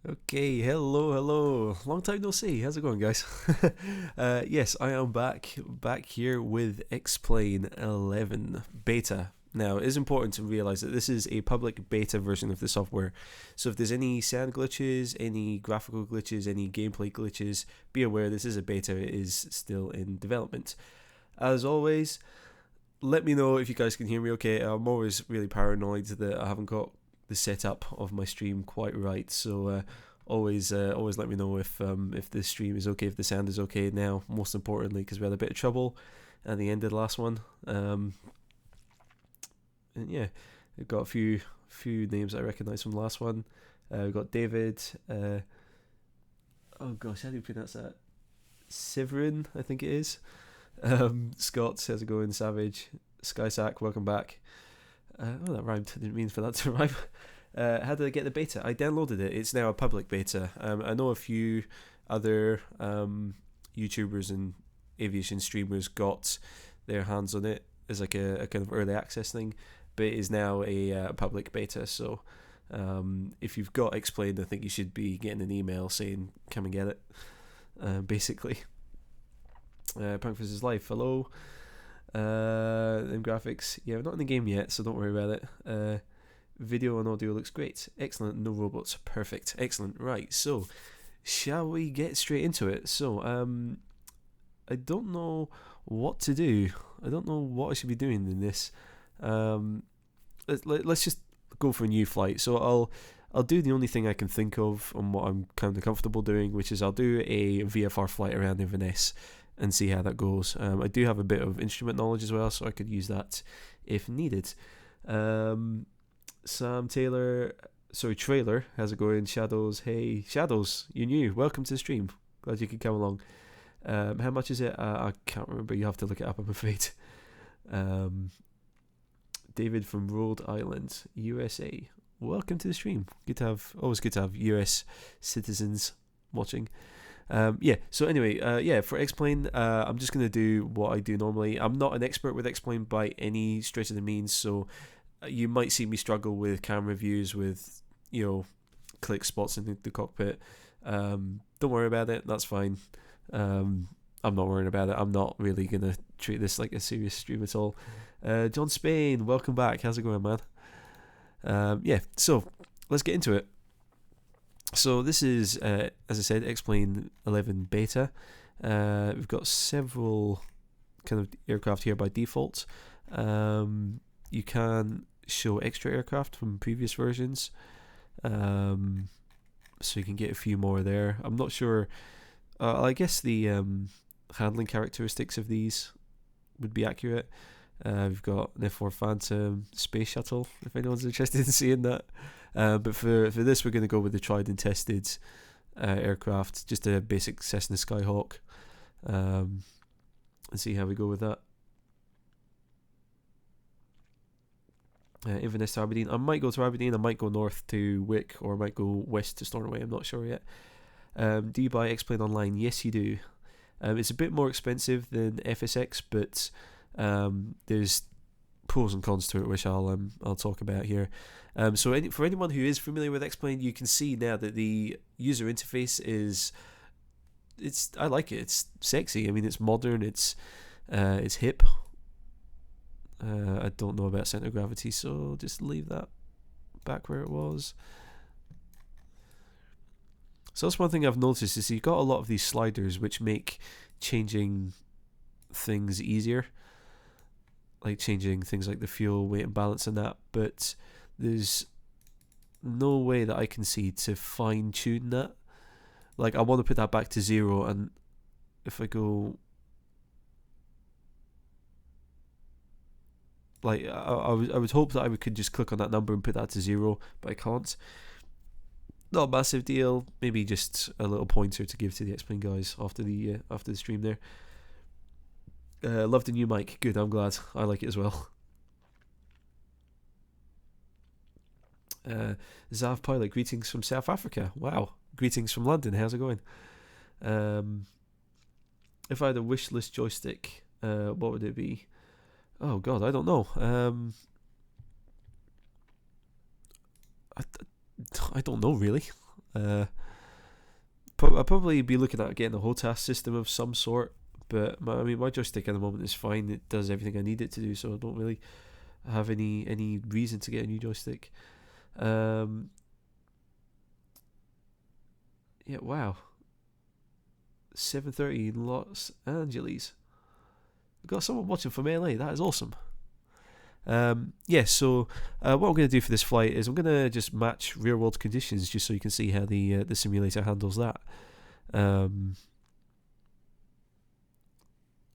Okay, hello. Long time no see. How's it going, guys? Yes, I am back here with Explain 11 beta. Now, it is important to realize that this is a public beta version of the software. So if there's any sound glitches, any graphical glitches, any gameplay glitches, be aware this is a beta. It is still in development. As always, let me know if you guys can hear me okay. I'm always really paranoid that I haven't got the setup of my stream quite right. So always let me know if the stream is okay, if the sound is okay now. Most importantly, because we had a bit of trouble at the end of the last one. And yeah, we've got a few names I recognise from the last one. We've got David. Oh gosh, how do you pronounce that? Severin, I think it is. Scott, how's it going? Savage, Skysack, welcome back. Oh, that rhymed. I didn't mean for that to rhyme. How did I get the beta? I downloaded it. It's now a public beta. I know a few other YouTubers and aviation streamers got their hands on it as like a kind of early access thing, but it is now a public beta. So if you've got Explained, I think you should be getting an email saying come and get it. Basically. Punk vs. Life, hello. Them graphics, yeah, we're not in the game yet, so don't worry about it. Video and audio looks great. Excellent, no robots. Perfect. Excellent. Right, so shall we get straight into it? So, I don't know what to do. I don't know what I should be doing in this. Let's just go for a new flight. So I'll do the only thing I can think of and what I'm kind of comfortable doing, which is I'll do a VFR flight around Inverness and see how that goes. I do have a bit of instrument knowledge as well, so I could use that if needed. Sam Taylor, Trailer, how's it going? Shadows, hey, Shadows, you new. Welcome to the stream. Glad you could come along. How much is it? I can't remember. You have to look it up, I'm afraid. David from Rhode Island, USA. Welcome to the stream. Always good to have US citizens watching. So anyway, for Explain, I'm just going to do what I do normally. I'm not an expert with Explain by any stretch of the means, so you might see me struggle with camera views, with, click spots in the cockpit. Don't worry about it, that's fine. I'm not worrying about it. I'm not really going to treat this like a serious stream at all. John Spain, welcome back. How's it going, man? So let's get into it. So this is, as I said, Explain 11 beta. We've got several kind of aircraft here by default. You can show extra aircraft from previous versions, so you can get a few more there. I'm not sure. I guess the handling characteristics of these would be accurate. We've got an F4 Phantom space shuttle, if anyone's interested in seeing that. But for this, we're going to go with the tried and tested aircraft, just a basic Cessna Skyhawk, and see how we go with that. Inverness to Aberdeen. I might go to Aberdeen, I might go north to Wick, or I might go west to Stornoway, I'm not sure yet. Do you buy Explain online? Yes, you do. It's a bit more expensive than FSX, but there's pros and cons to it, which I'll talk about here. For anyone who is familiar with Explain, you can see now that the user interface I like it. It's sexy. I mean, it's modern. It's hip. I don't know about center of gravity, so just leave that back where it was. So that's one thing I've noticed is you've got a lot of these sliders which make changing things easier, like changing things like the fuel weight and balance and that, but there's no way that I can see to fine tune that. Like, I want to put that back to 0, and if I go, like, I would hope that I could just click on that number and put that to 0, but I can't. Not a massive deal. Maybe just a little pointer to give to the Explain guys after the stream there. Love the new mic. Good, I'm glad. I like it as well. Zav Pilot, greetings from South Africa. Wow. Greetings from London. How's it going? If I had a wish list joystick, what would it be? Oh god, I don't know. I don't know really. I'll probably be looking at getting a HOTAS system of some sort. But my joystick at the moment is fine. It does everything I need it to do, so I don't really have any reason to get a new joystick. Yeah, wow. 7:30 in Los Angeles. We've got someone watching from LA. That is awesome. So what I'm going to do for this flight is I'm going to just match real world conditions just so you can see how the simulator handles that.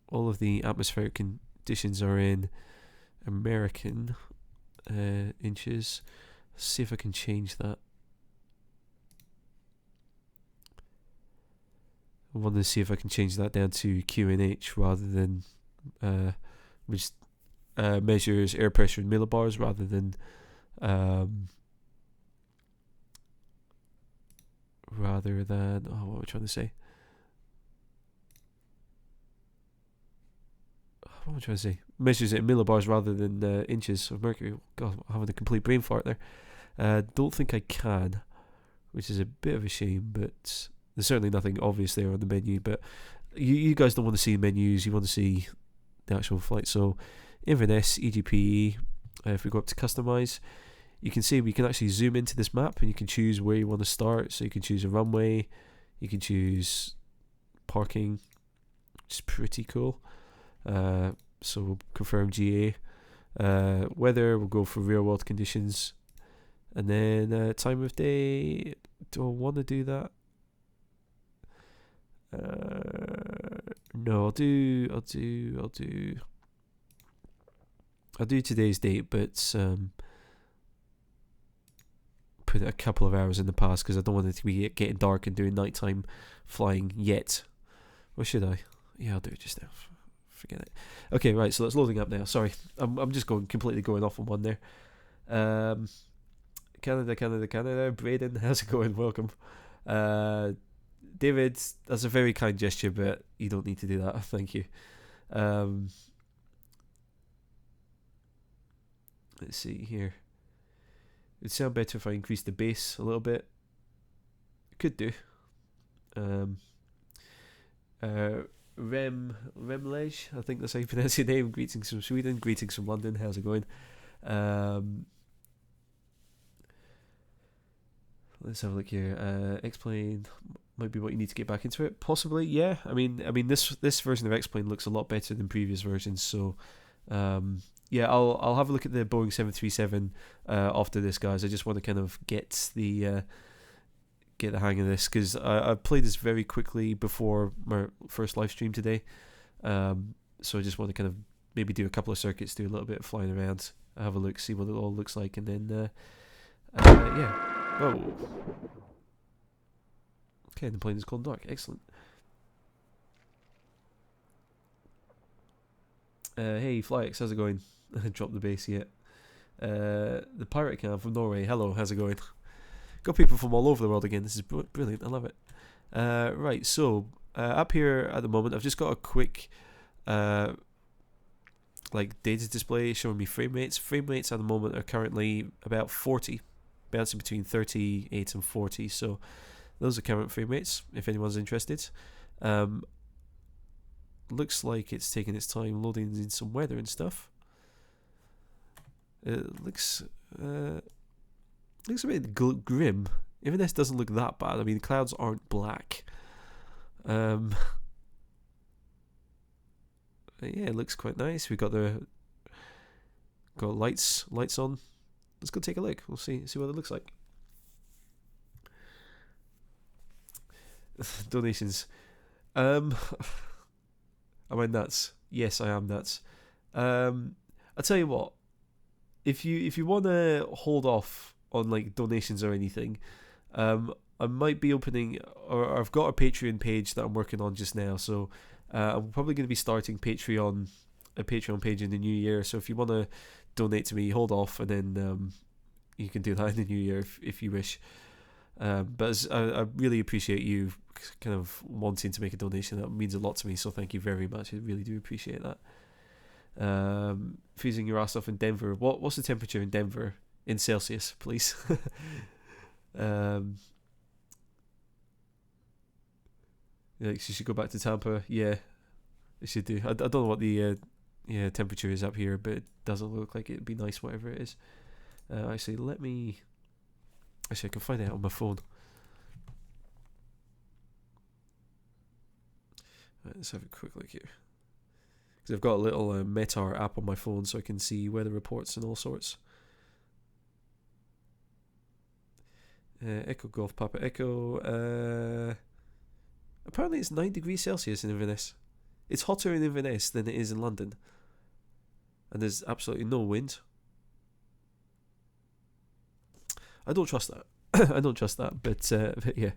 All of the atmospheric conditions are in American inches. Let's see if I can change that. I want to see if I can change that down to QNH rather than which measures air pressure in millibars rather than what am I trying to say? What am I trying to say? Measures it in millibars rather than inches of mercury. God, I'm having a complete brain fart there. Don't think I can, which is a bit of a shame, but there's certainly nothing obvious there on the menu. But you guys don't want to see menus, you want to see the actual flight. So Inverness, EGPE, if we go up to customize, you can see we can actually zoom into this map and you can choose where you want to start. So you can choose a runway, you can choose parking, which is pretty cool. So we'll confirm GA. Weather, we'll go for real world conditions. And then time of day, do I want to do that? No, I'll do today's date, but put it a couple of hours in the past because I don't want it to be getting dark and doing nighttime flying yet. Or should I? Yeah, I'll do it just now. Forget it. Okay, right, so that's loading up now. Sorry, I'm just completely going off on one there. Canada. Braden, how's it going? Welcome. David, that's a very kind gesture, but you don't need to do that. Thank you. Let's see here. It'd sound better if I increased the bass a little bit. Could do. Remlej, I think that's how you pronounce your name. Greetings from Sweden. Greetings from London. How's it going? Let's have a look here. X-Plane might be what you need to get back into it. Possibly, yeah. I mean, this version of X-Plane looks a lot better than previous versions. So, yeah, I'll have a look at the Boeing 737 after this, guys. I just want to kind of get the hang of this because I played this very quickly before my first live stream today. So I just want to kind of maybe do a couple of circuits, do a little bit of flying around, have a look, see what it all looks like, and then yeah. Whoa. Okay, the plane is gone dark. Excellent. Hey, Flyx, how's it going? Drop the bass yet. The Pirate Cam from Norway. Hello, how's it going? Got people from all over the world again. This is brilliant. I love it. Right, so up here at the moment, I've just got a quick data display showing me frame rates. Frame rates at the moment are currently about 40, bouncing between 38 and 40. So those are current frame rates. If anyone's interested, looks like it's taking its time loading in some weather and stuff. It looks a bit grim. Even this doesn't look that bad. I mean, the clouds aren't black. Yeah, it looks quite nice. We've got lights on. Let's go take a look. We'll see what it looks like. Donations. Am I nuts? Yes, I am nuts. I'll tell you what. If you want to hold off on like donations or anything, I might be opening, or I've got a Patreon page that I'm working on just now. So I'm probably going to be starting a Patreon page in the new year. So if you want to donate to me, hold off, and then you can do that in the new year if you wish. But I really appreciate you kind of wanting to make a donation. That means a lot to me. So thank you very much. I really do appreciate that. Freezing your ass off in Denver. What's the temperature in Denver in Celsius, please? Like, you should go back to Tampa. Yeah, it should do. I don't know what the temperature is up here, but it doesn't look like it'd be nice, whatever it is. Actually, let me. Actually, I can find it on my phone. Let's have a quick look here. Because I've got a little Metar app on my phone, so I can see weather reports and all sorts. Echo Golf Papa Echo. Apparently it's 9 degrees Celsius in Inverness. It's hotter in Inverness than it is in London. And there's absolutely no wind. I don't trust that. I don't trust that, but yeah.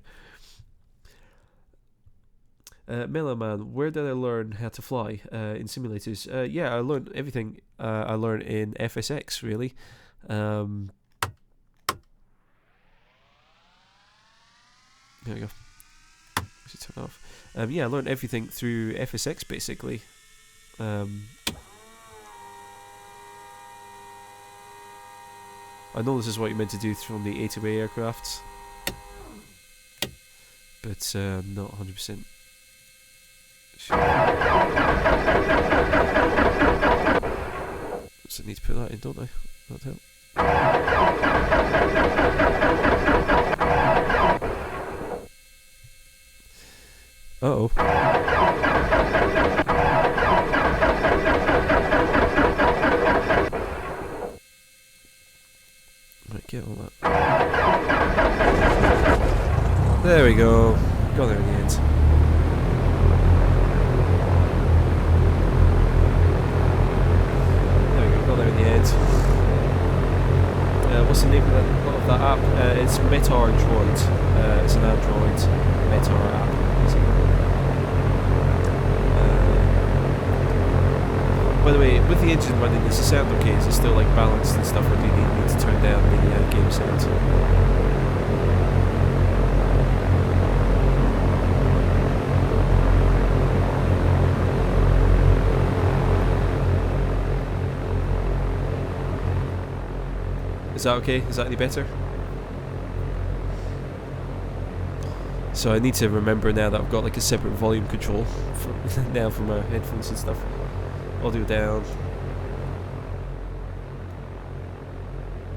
Mellow Man, where did I learn how to fly in simulators? Yeah, I learned everything I learned in FSX, really. There we go. I should turn it off. Yeah, I learned everything through FSX, basically. I know this is what you're meant to do from the A-to-A aircrafts, but not 100% sure. So I need to put that in, don't I? That'd help. Uh-oh. Right, get all that. There we go. Got there in the end. There we go, got there in the end. What's the name of that app? It's Metar Droid. It's an Android Metar app. By the way, with the engine running, does it sound okay? Is it still like balanced and stuff, or do you need to turn down the game sound? Is that okay? Is that any better? So I need to remember now that I've got like a separate volume control now for my headphones and stuff. Audio down.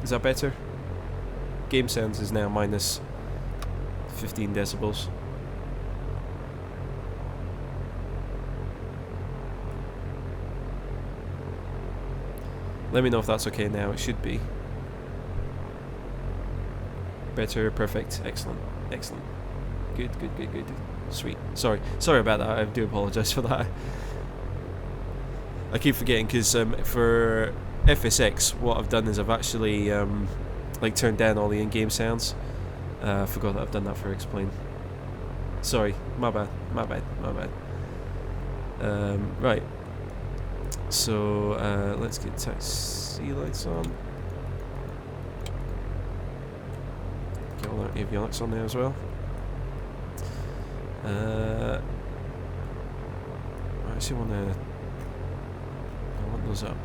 Is that better? Game sounds is now minus 15 decibels. Let me know if that's okay now. It should be. Better, perfect, excellent, excellent. Good. Sweet. Sorry about that. I do apologise for that. I keep forgetting because for FSX, what I've done is I've actually like turned down all the in-game sounds. I forgot that I've done that for Explain. Sorry, my bad. Right. So let's get taxi lights on. Get all our avionics on there as well. I actually want those up.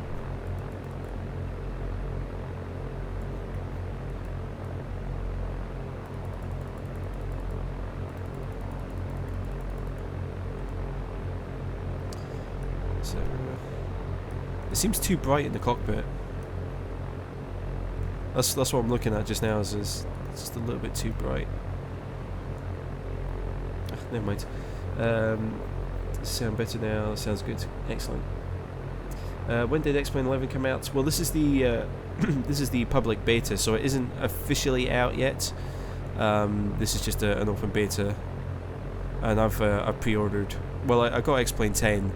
So it seems too bright in the cockpit. That's what I'm looking at just now. Is just a little bit too bright. Never mind. Sound better now. Sounds good. Excellent. When did X-Plane 11 come out? Well, this is the this is the public beta, so it isn't officially out yet. This is just an open beta, and I've pre-ordered. Well, I got X-Plane 10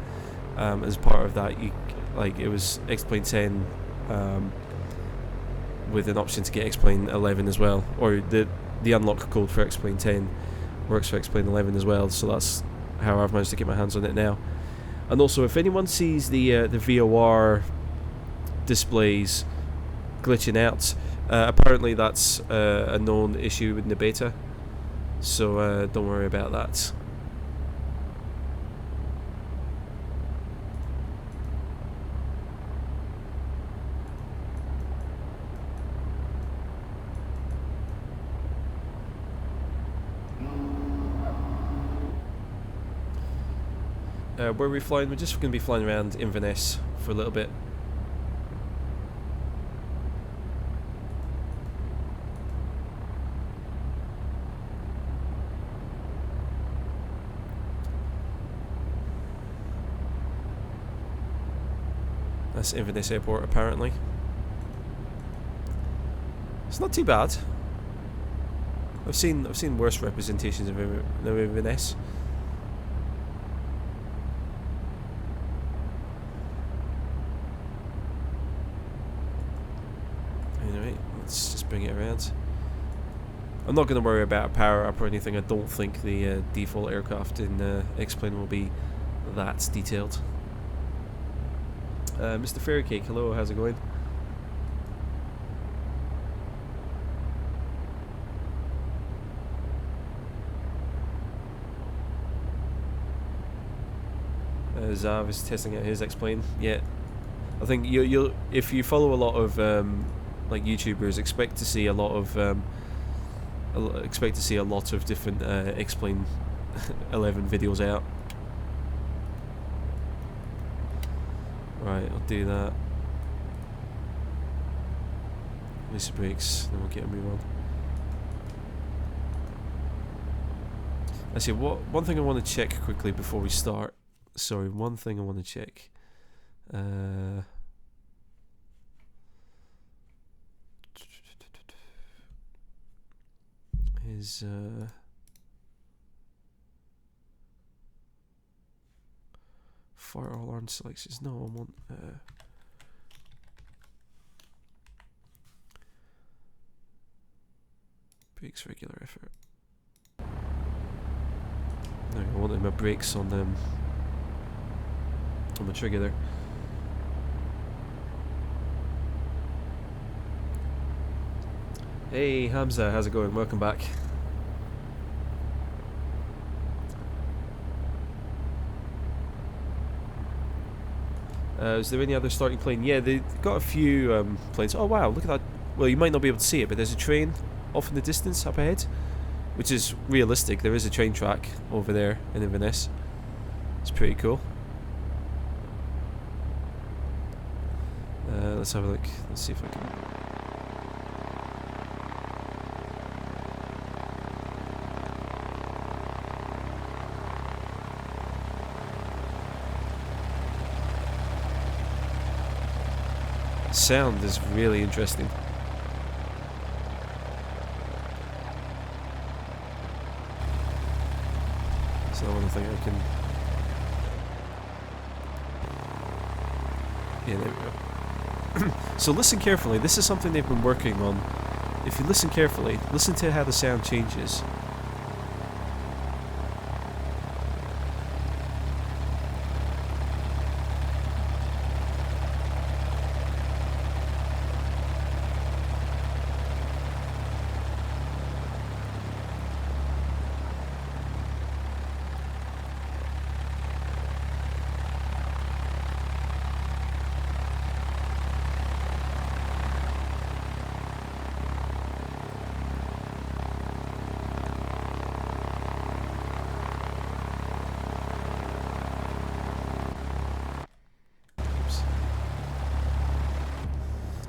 as part of that. It was X-Plane 10 with an option to get X-Plane 11 as well, or the unlock code for X-Plane 10 works for X-Plane 11 as well. So that's how I've managed to get my hands on it now. And also, if anyone sees the VOR displays glitching out, apparently that's a known issue in the beta, so don't worry about that. Where are we flying? We're just going to be flying around Inverness for a little bit. That's Inverness Airport, apparently. It's not too bad. I've seen worse representations of Inverness. Anyway, let's just bring it around. I'm not going to worry about a power up or anything. I don't think the default aircraft in X-Plane will be that detailed. Mr. Fairy Cake, hello, how's it going? Zav is testing out his X-Plane. Yeah, I think you'll if you follow a lot of like YouTubers, expect to see a lot of different X-Plane 11 videos out. Right, I'll do that. Release the brakes, then we'll get a move on. Actually, one thing I want to check quickly before we start. Sorry, one thing I want to check. Is fire alarm selections? No, I want brakes regular effort. No, I wanted my brakes on my trigger there. Hey Hamza, how's it going? Welcome back. Is there any other starting plane? Yeah, they've got a few planes. Oh wow, look at that. Well, you might not be able to see it, but there's a train off in the distance up ahead, which is realistic. There is a train track over there in Inverness. It's pretty cool. Let's have a look. Let's see if I can. Sound is really interesting. So I think I can. Yeah, there we go. So listen carefully. This is something they've been working on. If you listen carefully, listen to how the sound changes.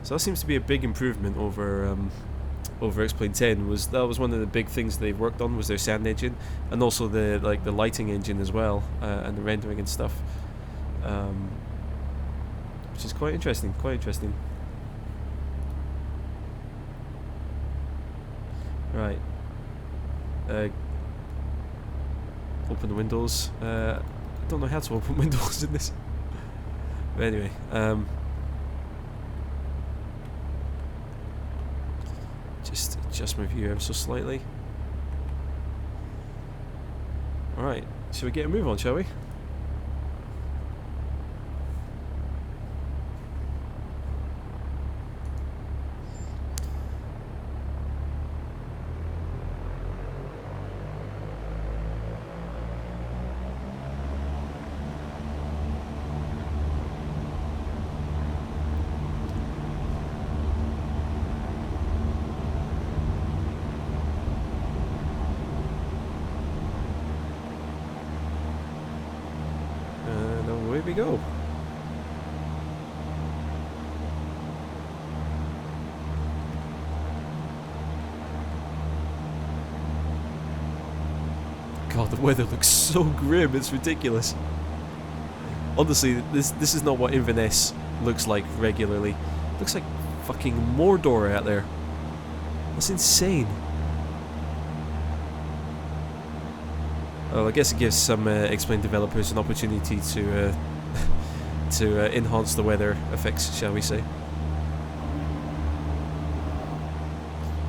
So that seems to be a big improvement over X-Plane 10. That was one of the big things they've worked on, was their sound engine, and also the lighting engine as well, and the rendering and stuff, which is quite interesting. Right. Open the windows. I don't know how to open windows in this. But anyway, just adjust my view ever so slightly. Alright, shall we get a move on, shall we? we go. God, the weather looks so grim, it's ridiculous. Honestly, this is not what Inverness looks like regularly. It looks like fucking Mordor out there. That's insane. Well, I guess it gives some X-Plane developers an opportunity to enhance the weather effects, shall we say.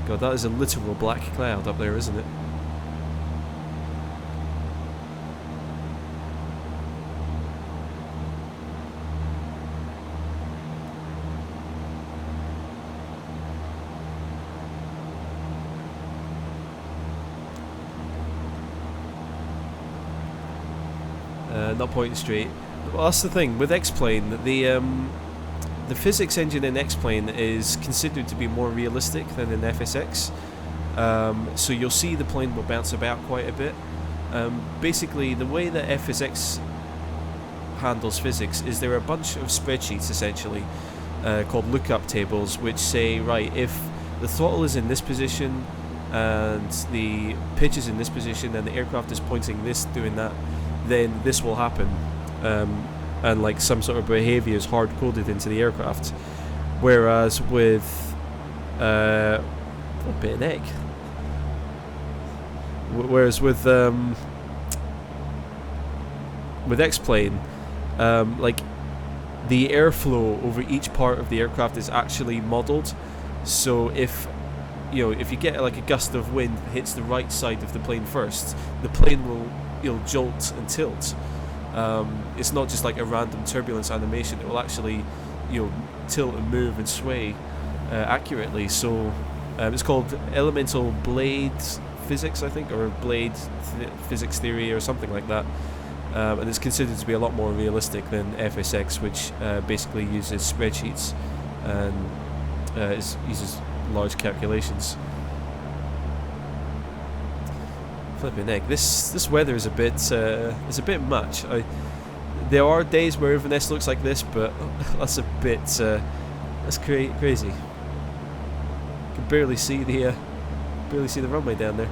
God, that is a literal black cloud up there, isn't it? Not pointing straight. Well, that's the thing with X-Plane. The physics engine in X-Plane is considered to be more realistic than in FSX. So you'll see the plane will bounce about quite a bit. Basically, the way that FSX handles physics is there are a bunch of spreadsheets essentially called lookup tables, which say, right, if the throttle is in this position and the pitch is in this position and the aircraft is pointing this, doing that, then this will happen, and like some sort of behaviour is hard coded into the aircraft. Whereas with flipping heck. Whereas with X-Plane, like the airflow over each part of the aircraft is actually modelled. So if you get like a gust of wind that hits the right side of the plane first, the plane will jolt and tilt. It's not just like a random turbulence animation. It will actually tilt and move and sway accurately. So it's called elemental blade physics, I think, or blade physics theory or something like that. And it's considered to be a lot more realistic than FSX, which basically uses spreadsheets and uses large calculations. Flipping heck, this weather is a bit much. There are days where Inverness looks like this, but that's a bit that's crazy. You can barely see the runway down there.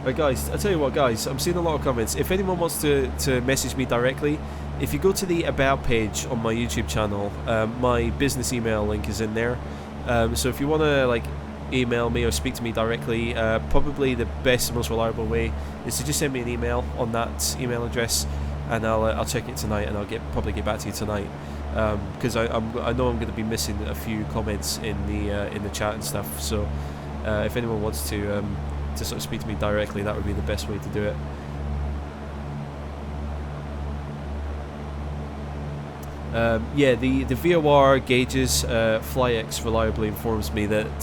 Right, guys, I'll tell you what, guys, I'm seeing a lot of comments. If anyone wants to message me directly, if you go to the About page on my YouTube channel, my business email link is in there. So if you want to email me or speak to me directly, probably the best and most reliable way is to just send me an email on that email address, and I'll check it tonight, and I'll probably get back to you tonight, because I know I'm going to be missing a few comments in the chat and stuff. So if anyone wants to sort of speak to me directly, that would be the best way to do it. Yeah, the VOR gauges, FlyX reliably informs me that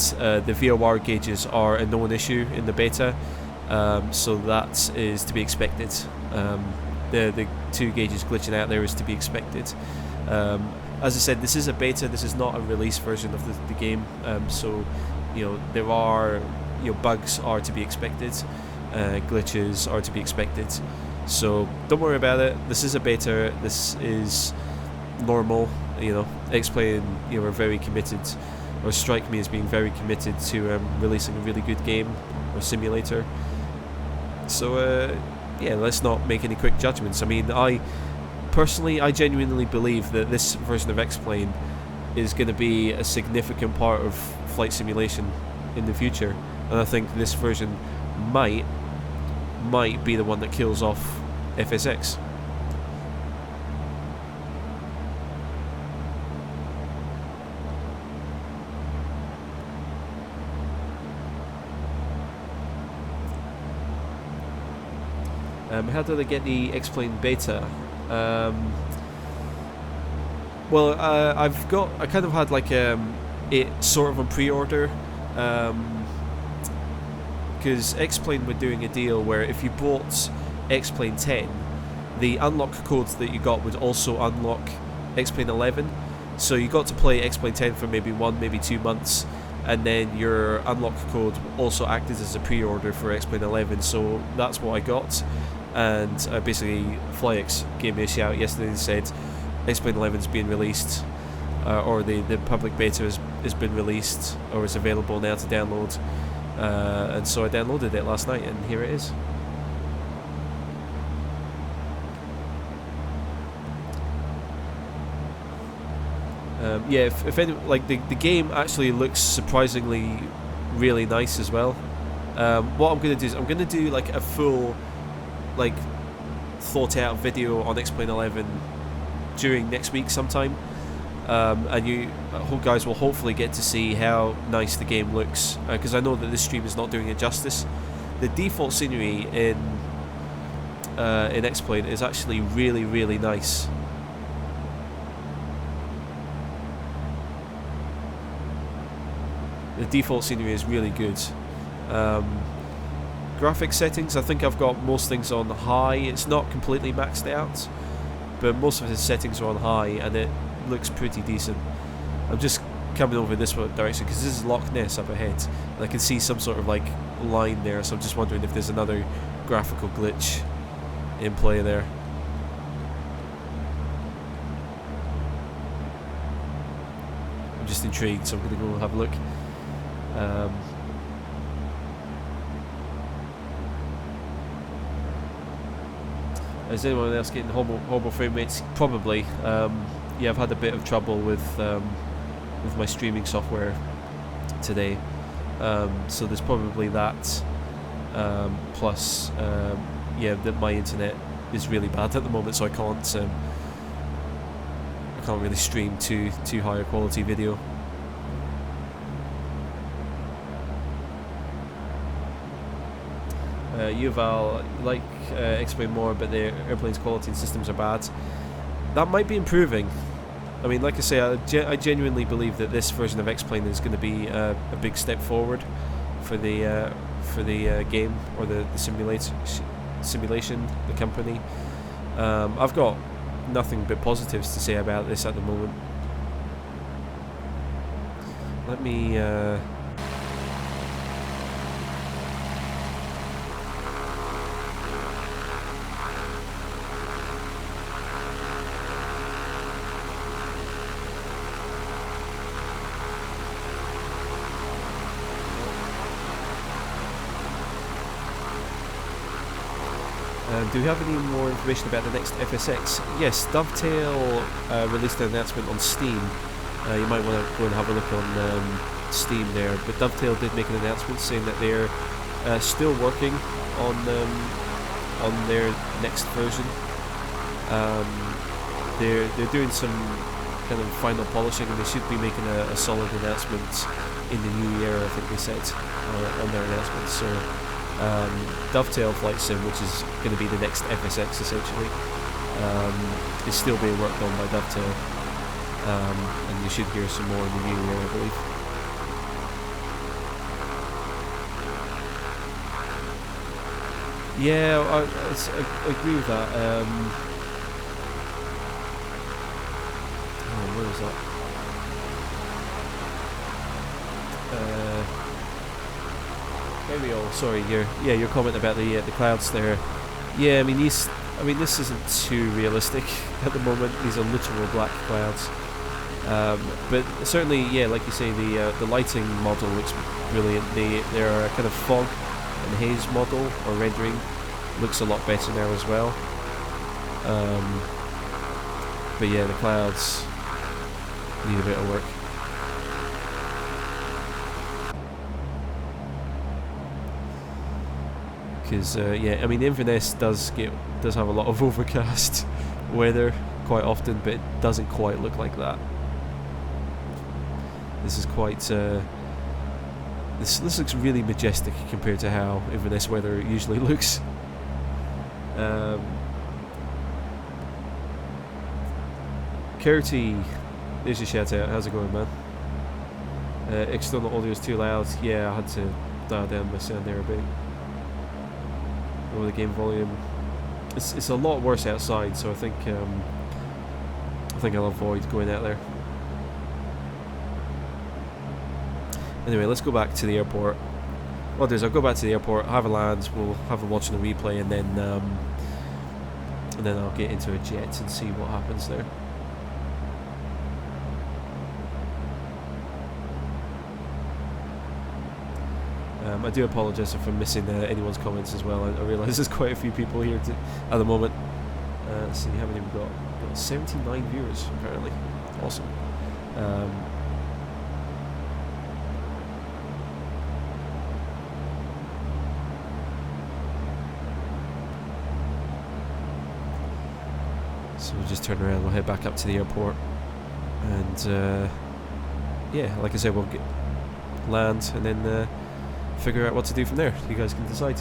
the VOR gauges are a known issue in the beta, so that is to be expected. The two gauges glitching out there is to be expected. As I said, this is a beta, this is not a release version of the game, so there are bugs are to be expected, glitches are to be expected, so don't worry about it. This is a beta, this is normal. X-Plane are very committed, or strike me as being very committed to releasing a really good game or simulator. So yeah, let's not make any quick judgments. I mean, I genuinely believe that this version of X-Plane is going to be a significant part of flight simulation in the future, and I think this version might be the one that kills off FSX. How do they get the X-Plane beta? Well, I kind of had it sort of on pre-order, because X-Plane were doing a deal where if you bought X-Plane 10, the unlock codes that you got would also unlock X-Plane 11. So you got to play X-Plane 10 for maybe 1, maybe 2 months, and then your unlock code also acted as a pre-order for X-Plane 11. So that's what I got, and basically FlyX gave me a shout yesterday and said X-Plane 11's being released, or the public beta has been released, or is available now to download, and so I downloaded it last night, and here it is. Yeah, if any, like the game actually looks surprisingly really nice as well. What I'm gonna do is I'm gonna do like a full, like, thought out video on X-Plane 11 during next week sometime, and you guys will hopefully get to see how nice the game looks, because I know that this stream is not doing it justice. The default scenery in X-Plane is actually really, really nice. The default scenery is really good. Graphics settings, I think I've got most things on high. It's not completely maxed out, but most of the settings are on high, and it looks pretty decent. I'm just coming over this direction because this is Loch Ness up ahead, and I can see some sort of like line there, so I'm just wondering if there's another graphical glitch in play there. I'm just intrigued, so I'm going to go have a look. Is anyone else getting horrible frame rates? Probably. Yeah, I've had a bit of trouble with my streaming software today, so there's probably that. Plus, yeah, that my internet is really bad at the moment, so I can't really stream too higher quality video. Yuval, like explain more, but the airplane's quality and systems are bad. That might be improving. I mean, like I say, I genuinely believe that this version of X-Plane is going to be a big step forward for the game, or the simulation, the company. I've got nothing but positives to say about this at the moment. Let me do we have any more information about the next FSX? Yes, Dovetail released an announcement on Steam. You might want to go and have a look on Steam there. But Dovetail did make an announcement saying that they're still working on their next version. They're doing some kind of final polishing, and they should be making a solid announcement in the new year, I think they said on their announcement. So. Dovetail Flight Sim, which is going to be the next FSX essentially, is still being worked on by Dovetail, and you should hear some more in the new year, I believe. Yeah, I agree with that. Oh, where is that? Sorry, your comment about the clouds there. Yeah, I mean this isn't too realistic at the moment. These are literal black clouds, but certainly, yeah, like you say, the lighting model looks brilliant. Their kind of fog and haze model or rendering looks a lot better now as well. But yeah, the clouds need a bit of work. Because yeah, I mean Inverness does have a lot of overcast weather quite often, but it doesn't quite look like that. This is quite this looks really majestic compared to how Inverness weather usually looks. Curty, there's your shout out. How's it going, man? External audio is too loud. Yeah, I had to dial down my sound there a bit. Over the game volume. it's a lot worse outside, so I think I'll avoid going out there. Anyway, let's go back to the airport. What I'll do is I'll go back to the airport, have a land, we'll have a watch on the replay, and then I'll get into a jet and see what happens there. I do apologise if I'm missing anyone's comments as well. I realise there's quite a few people here at the moment. Let's see how many we've got. We've got 79 viewers apparently. Awesome. So we'll just turn around, we'll head back up to the airport, and yeah, like I said, we'll land and then figure out what to do from there. You guys can decide.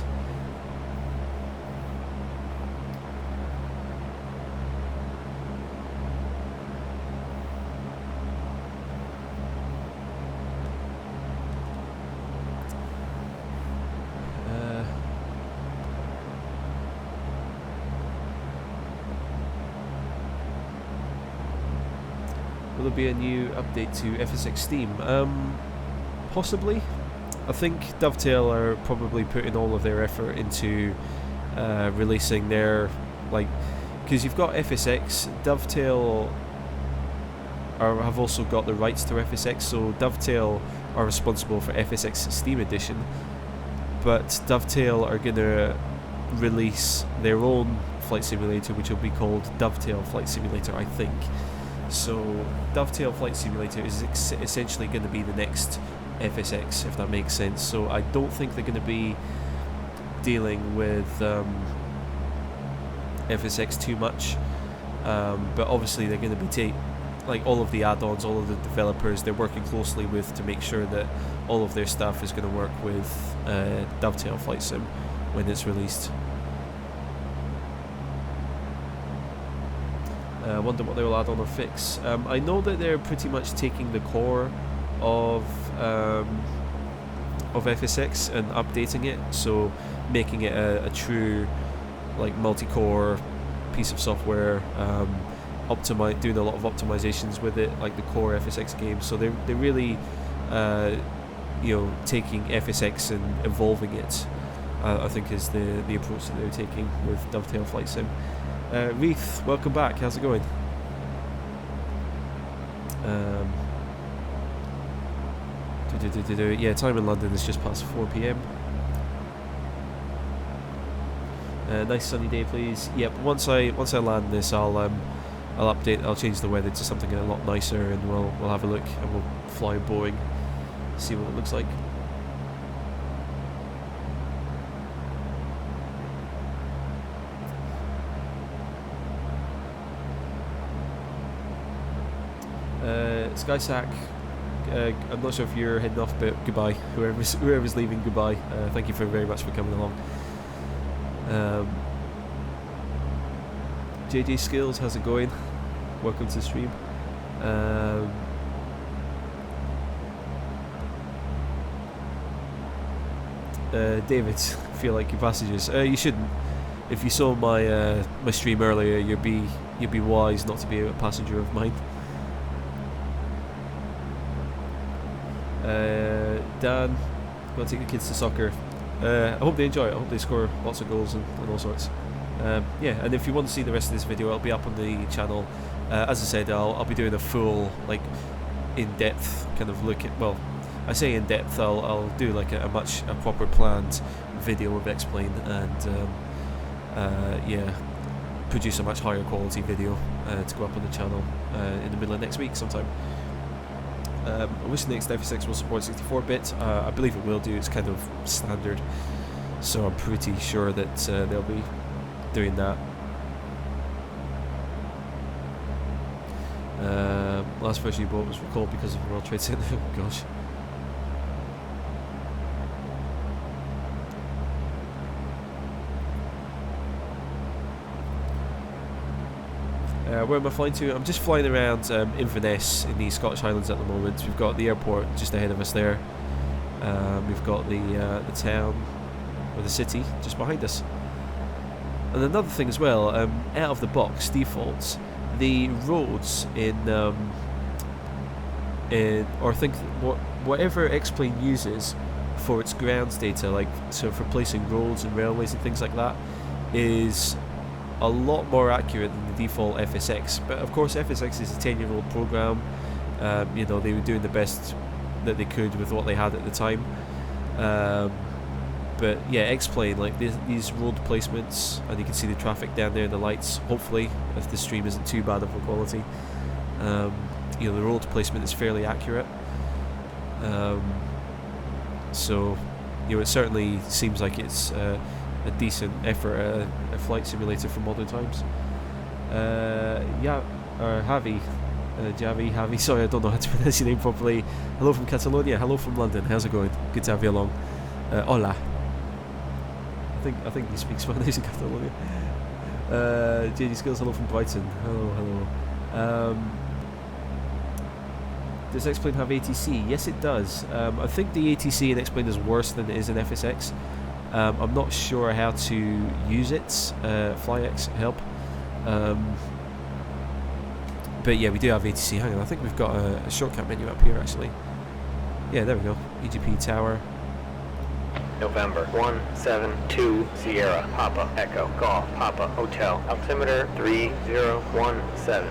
Will there be a new update to FSX Steam? Possibly. I think Dovetail are probably putting all of their effort into releasing their, like, because you've got FSX, Dovetail have also got the rights to FSX, so Dovetail are responsible for FSX Steam Edition, but Dovetail are going to release their own flight simulator, which will be called Dovetail Flight Simulator, I think. So Dovetail Flight Simulator is essentially going to be the next FSX, if that makes sense. So I don't think they're going to be dealing with FSX too much, but obviously they're going to be like all of the add-ons, all of the developers they're working closely with to make sure that all of their stuff is going to work with Dovetail Flight Sim when it's released. I wonder what they will add on or fix. I know that they're pretty much taking the core of FSX and updating it, so making it a true, like, multi-core piece of software, doing a lot of optimizations with it, like the core FSX game. So they're really taking FSX and evolving it, I think is the approach that they're taking with Dovetail Flight Sim. Reith, welcome back, how's it going? Yeah, time in London is just past 4 PM. Nice sunny day, please. Yep. Once I land this, I'll update. I'll change the weather to something a lot nicer, and we'll have a look, and we'll fly Boeing, see what it looks like. Skysack, I'm not sure if you're heading off, but goodbye. Whoever's leaving, goodbye. Thank you very much for coming along. JJ Skills, how's it going? Welcome to the stream. David, feel like your passages. You shouldn't. If you saw my my stream earlier, you'd be wise not to be a passenger of mine. Dan, go take the kids to soccer. I hope they enjoy it. I hope they score lots of goals and all sorts. Yeah, and if you want to see the rest of this video, it'll be up on the channel. As I said, I'll be doing a full, like, in-depth kind of look at. Well, I say in-depth. I'll do like a proper planned video of X-Plane, and yeah, produce a much higher quality video to go up on the channel in the middle of next week sometime. I wish the next FSX will support 64-bit. I believe it will do. It's kind of standard, so I'm pretty sure that they'll be doing that. Last version you bought was recalled because of World Trade Center. Oh gosh. Where am I flying to? I'm just flying around Inverness in the Scottish Highlands at the moment. We've got the airport just ahead of us there. We've got the town, or the city, just behind us. And another thing as well, out of the box defaults, the roads or think whatever X-Plane uses for its grounds data, like so for placing roads and railways and things like that, is a lot more accurate than the default FSX. But of course, FSX is a 10-year-old program. You know, they were doing the best that they could with what they had at the time. But yeah, X-Plane, like these road placements, and you can see the traffic down there and the lights, hopefully, if the stream isn't too bad of a quality. You know, the road placement is fairly accurate. So, you know, it certainly seems like it's a decent effort at a flight simulator for modern times. Javi, sorry, I don't know how to pronounce your name properly. Hello from Catalonia, hello from London, how's it going? Good to have you along. Hola. I think he speaks Spanish in Catalonia. JD Skills, hello from Brighton. Hello. Does X-Plane have ATC? Yes, it does. I think the ATC in X-Plane is worse than it is in FSX. I'm not sure how to use it. FlyX, help. But yeah, we do have ATC. Hang on, I think we've got a shortcut menu up here actually. Yeah, there we go. EGP Tower. November 172 Sierra Papa Echo Golf Papa Hotel altimeter 3017.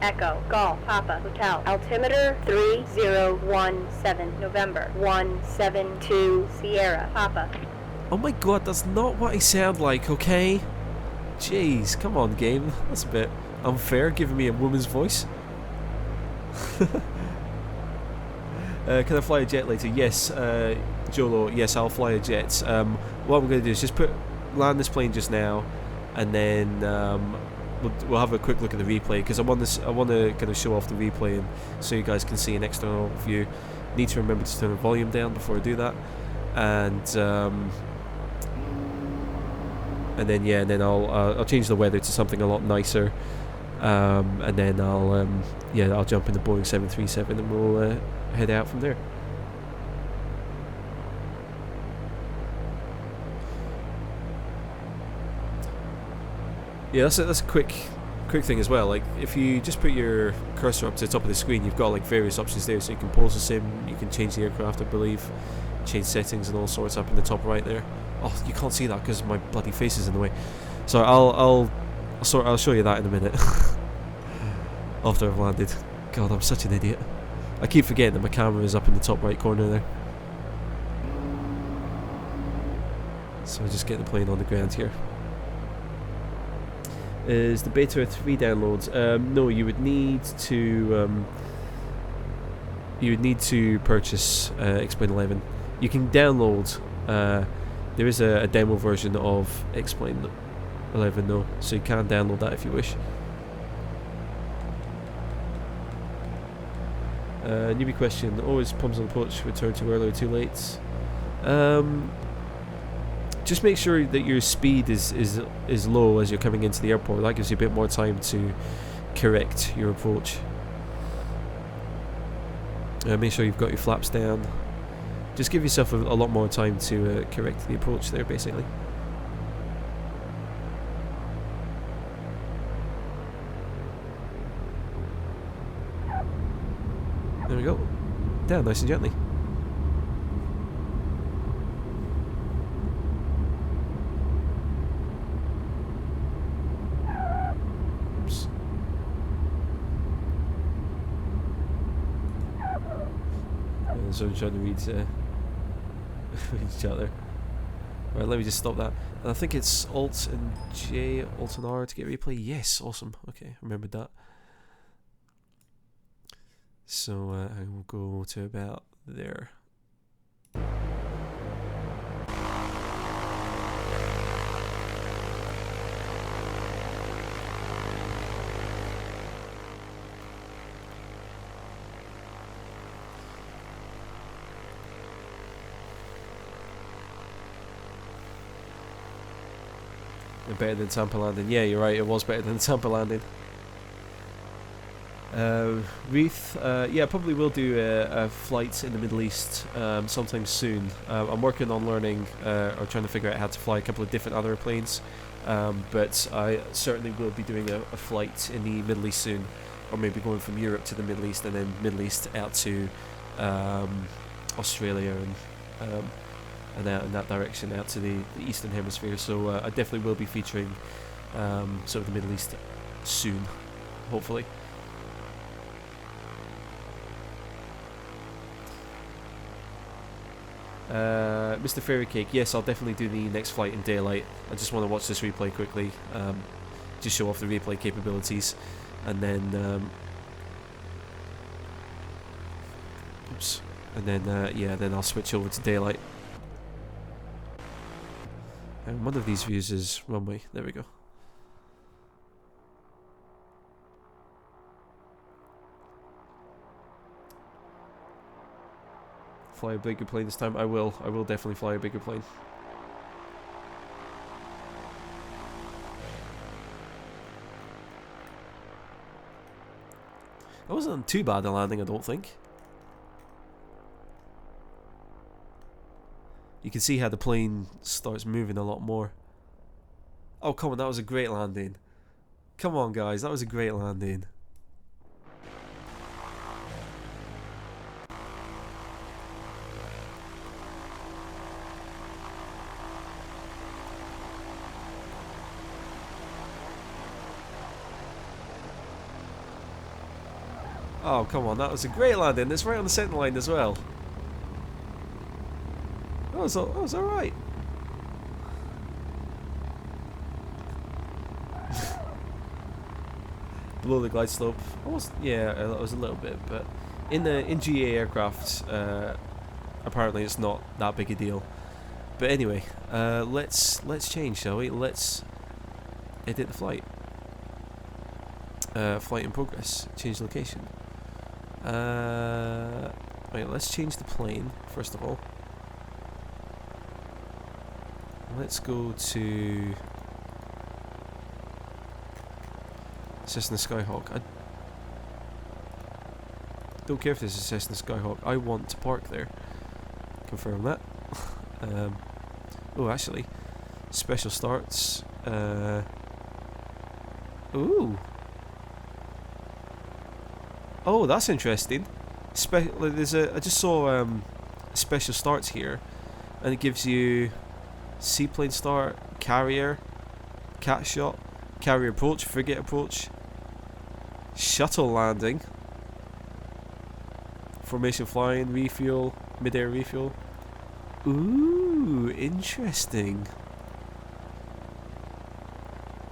Echo Golf Papa Hotel altimeter 3017 November 172 Sierra Papa. Oh my god, that's not what I sound like, okay? Jeez, come on game, that's a bit unfair giving me a woman's voice. Can I fly a jet later? Yes, Jolo, yes, I'll fly a jet. What I'm going to do is just land this plane just now, and then we'll have a quick look at the replay, because I want to kind of show off the replay and so you guys can see an external view. Need to remember to turn the volume down before I do that, and then I'll change the weather to something a lot nicer, and then I'll jump in the Boeing 737 and we'll head out from there. Yeah, that's a quick thing as well. Like if you just put your cursor up to the top of the screen, you've got like various options there. So you can pause the sim, you can change the aircraft, I believe, change settings and all sorts up in the top right there. Oh, you can't see that because my bloody face is in the way. So I'll show you that in a minute after I've landed. God, I'm such an idiot. I keep forgetting that my camera is up in the top right corner there. So I just get the plane on the ground here. Is the beta 3 downloads? No, you would need to purchase X-Plane 11. You can download. There is a demo version of X-Plane 11 though, so you can download that if you wish. Newbie question: always problems on approach, return too early or too late? Just make sure that your speed is low as you're coming into the airport. That gives you a bit more time to correct your approach. Make sure you've got your flaps down. Just give yourself a lot more time to correct the approach there, basically. There we go. Down nice and gently. Oops. So I'm trying to read each other. Right, let me just stop that. And I think it's Alt and J, Alt and R to get replay. Yes, awesome. Okay, remembered that. So I will go to about there. Better than Tampa landing. Yeah, you're right, it was better than Tampa landing. Wreath, yeah, probably will do a flight in the Middle East sometime soon. I'm working on learning or trying to figure out how to fly a couple of different other planes, but I certainly will be doing a flight in the Middle East soon, or maybe going from Europe to the Middle East and then Middle East out to Australia and out in that direction out to the Eastern Hemisphere. So I definitely will be featuring sort of the Middle East soon, hopefully. Mr. Fairy Cake, yes, I'll definitely do the next flight in daylight. I just want to watch this replay quickly, just show off the replay capabilities, and then oops, and then yeah, then I'll switch over to daylight. And one of these views is runway. There we go. Fly a bigger plane this time. I will definitely fly a bigger plane. That wasn't too bad a landing, I don't think. You can see how the plane starts moving a lot more. Oh, come on, that was a great landing. Come on, guys, that was a great landing. Oh, come on, that was a great landing. It's right on the centre line as well. That was alright. Below the glide slope. Almost, yeah, that was a little bit, but in GA aircraft, apparently it's not that big a deal. But anyway, let's change, shall we? Let's edit the flight. Flight in progress. Change location. Right, let's change the plane first of all. Let's go to Cessna Skyhawk. I don't care if this is Cessna Skyhawk. I want to park there. Confirm that. Oh, actually, special starts. Ooh. Oh, that's interesting. There's I just saw special starts here, and it gives you seaplane start, carrier, cat shot, carrier approach, frigate approach, shuttle landing, formation flying, refuel, mid-air refuel. Ooh, interesting.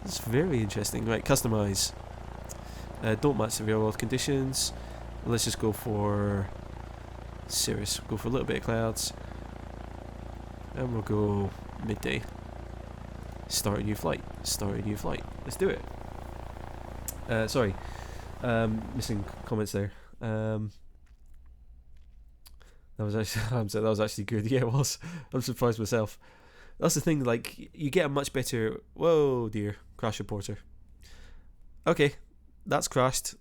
That's very interesting. Right, customize. Don't match the real world conditions. Let's just go for Cirrus. Go for a little bit of clouds, and we'll go midday. Start a new flight. Start a new flight. Let's do it. Sorry, missing comments there. That was actually that was actually good. Yeah, it was. I'm surprised myself. That's the thing. Like, you get a much better. Whoa, dear, crash reporter. Okay, that's crashed.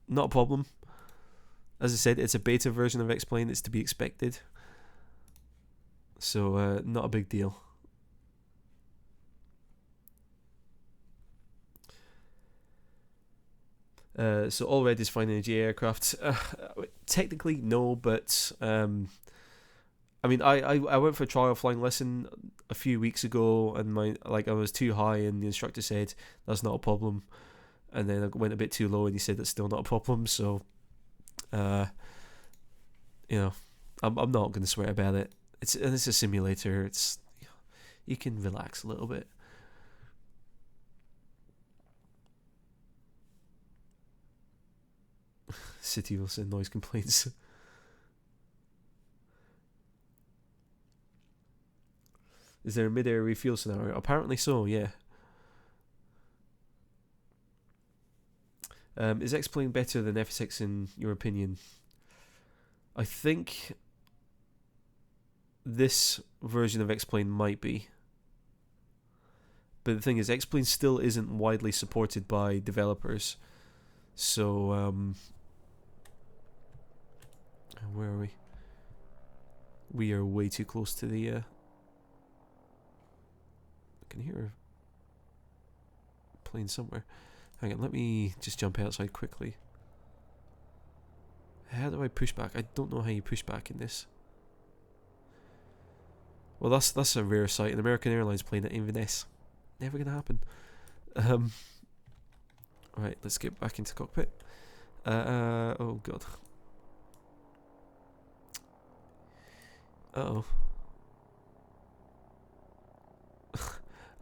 Not a problem. As I said, it's a beta version of X-Plane. It's to be expected. So not a big deal. So all red is fine in a GA aircraft. Technically, no, but I mean, I went for a trial flying lesson a few weeks ago, and I was too high, and the instructor said that's not a problem, and then I went a bit too low, and he said that's still not a problem. So, you know, I'm not going to swear about it. It's a simulator. It's, you can relax a little bit. City will send noise complaints. Is there a mid-air refuel scenario? Apparently so, yeah. Is X-Plane better than F6 in your opinion? I think this version of X-Plane might be. But the thing is, X-Plane still isn't widely supported by developers. So, where are we? We are way too close to the, I can hear a plane somewhere. Hang on, let me just jump outside quickly. How do I push back? I don't know how you push back in this. Well, that's a rare sight. An American Airlines plane at Inverness. Never gonna happen. Right, let's get back into cockpit. Oh god. Uh-oh.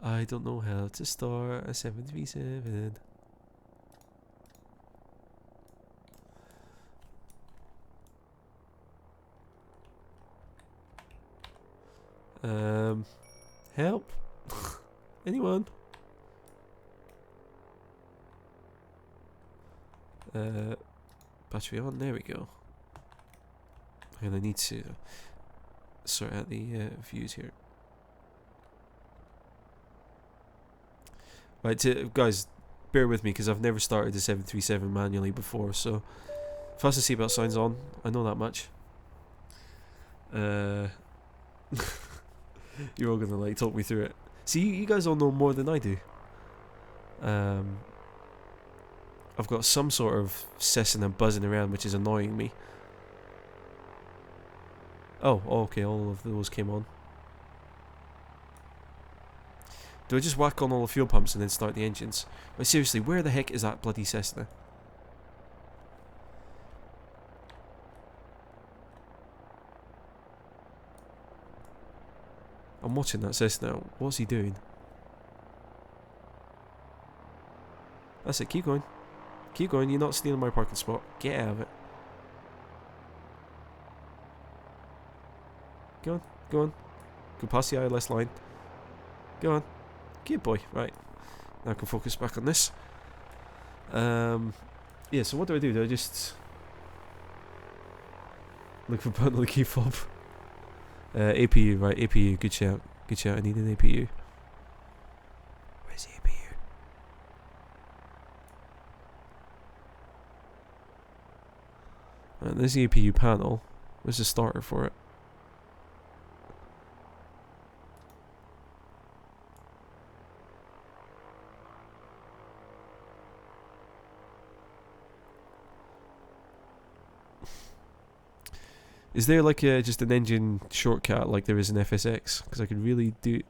I don't know how to start a 737. Help? Anyone? Battery on, there we go. And I need to sort out the views here. Right, guys, bear with me because I've never started the 737 manually before, so fasten seatbelt signs on, I know that much. You're all gonna like talk me through it. See, you guys all know more than I do. I've got some sort of Cessna buzzing around, which is annoying me. Oh, okay, all of those came on. Do I just whack on all the fuel pumps and then start the engines? Like, seriously, where the heck is that bloody Cessna? I'm watching that Cessna. What's he doing? That's it, keep going. Keep going, you're not stealing my parking spot. Get out of it. Go on, go on. Go past the ILS line. Go on. Good boy. Right. Now I can focus back on this. Yeah, so what do? Do I just look for button on the key fob? APU, right, APU, good shout. Good shout, I need an APU. Where's the APU? There's the APU panel. Where's the starter for it? Is there like just an engine shortcut like there is in FSX? Because I could really deal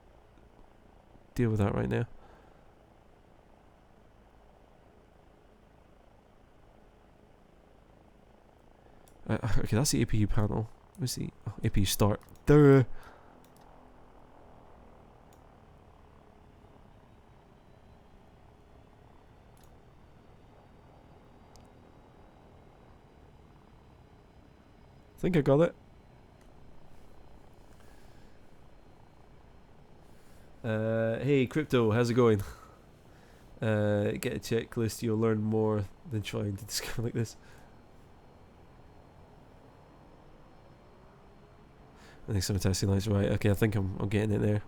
with that right now. Okay, that's the APU panel. Where's the APU start? Duh. I think I got it. Hey Crypto, how's it going? Get a checklist, you'll learn more than trying to discover like this. I think some testing lights, right? Okay, I think I'm getting it there.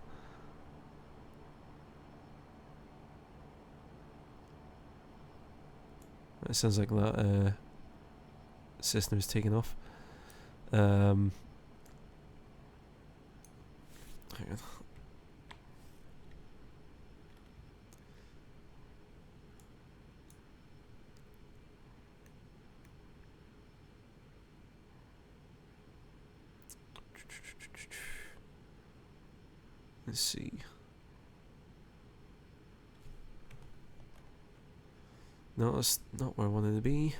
It sounds like that system is taking off. Hang on. Let's see. No, that's not where I wanted to be.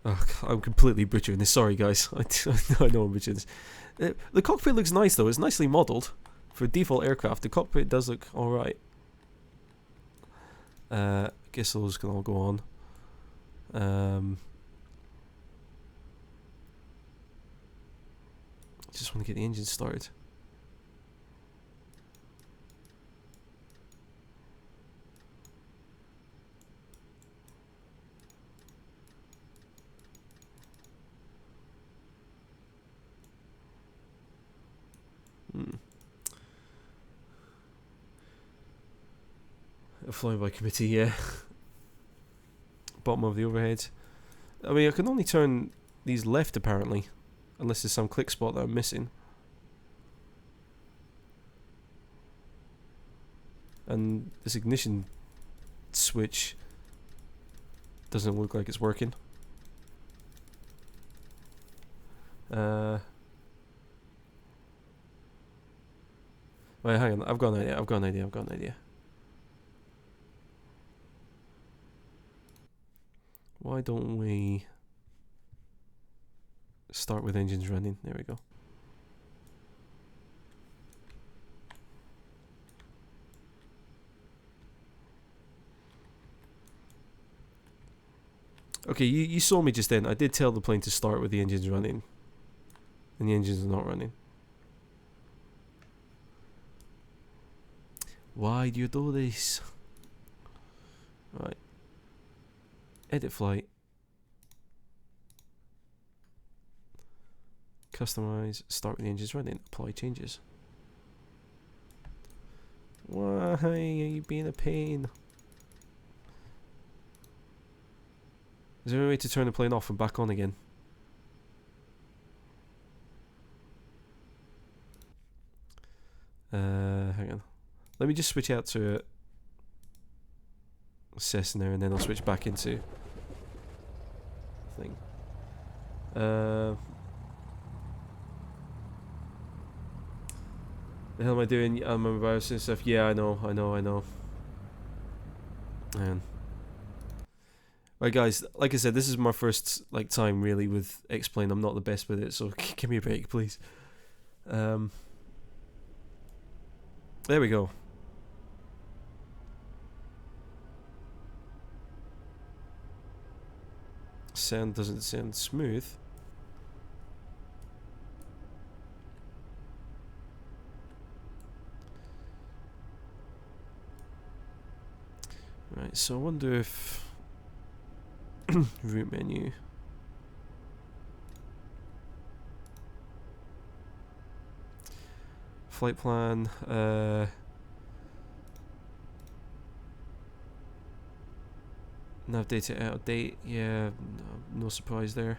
Oh, I'm completely butchering this. Sorry, guys. I know I'm butchering this. The cockpit looks nice, though. It's nicely modelled. For a default aircraft, the cockpit does look alright. I guess those can all go on. Just want to get the engine started. Flying by committee, yeah. Bottom of the overhead. I mean, I can only turn these left apparently, unless there's some click spot that I'm missing. And this ignition switch doesn't look like it's working. Wait, hang on. I've got an idea. Why don't we start with engines running? There we go. Okay, you saw me just then. I did tell the plane to start with the engines running. And the engines are not running. Why do you do this? Right. Edit flight. Customize. Start with the engines running. Apply changes. Why are you being a pain? Is there a way to turn the plane off and back on again? Hang on. Let me just switch out to Cessna and then I'll switch back into thing. The hell am I doing? I'm embarrassing stuff. Yeah, I know. Man. Right, guys. Like I said, this is my first time really with X-Plane. I'm not the best with it, so give me a break, please. There we go. Sound doesn't sound smooth. Right, so I wonder if route menu. Flight plan, nav data out of date, yeah, no surprise there.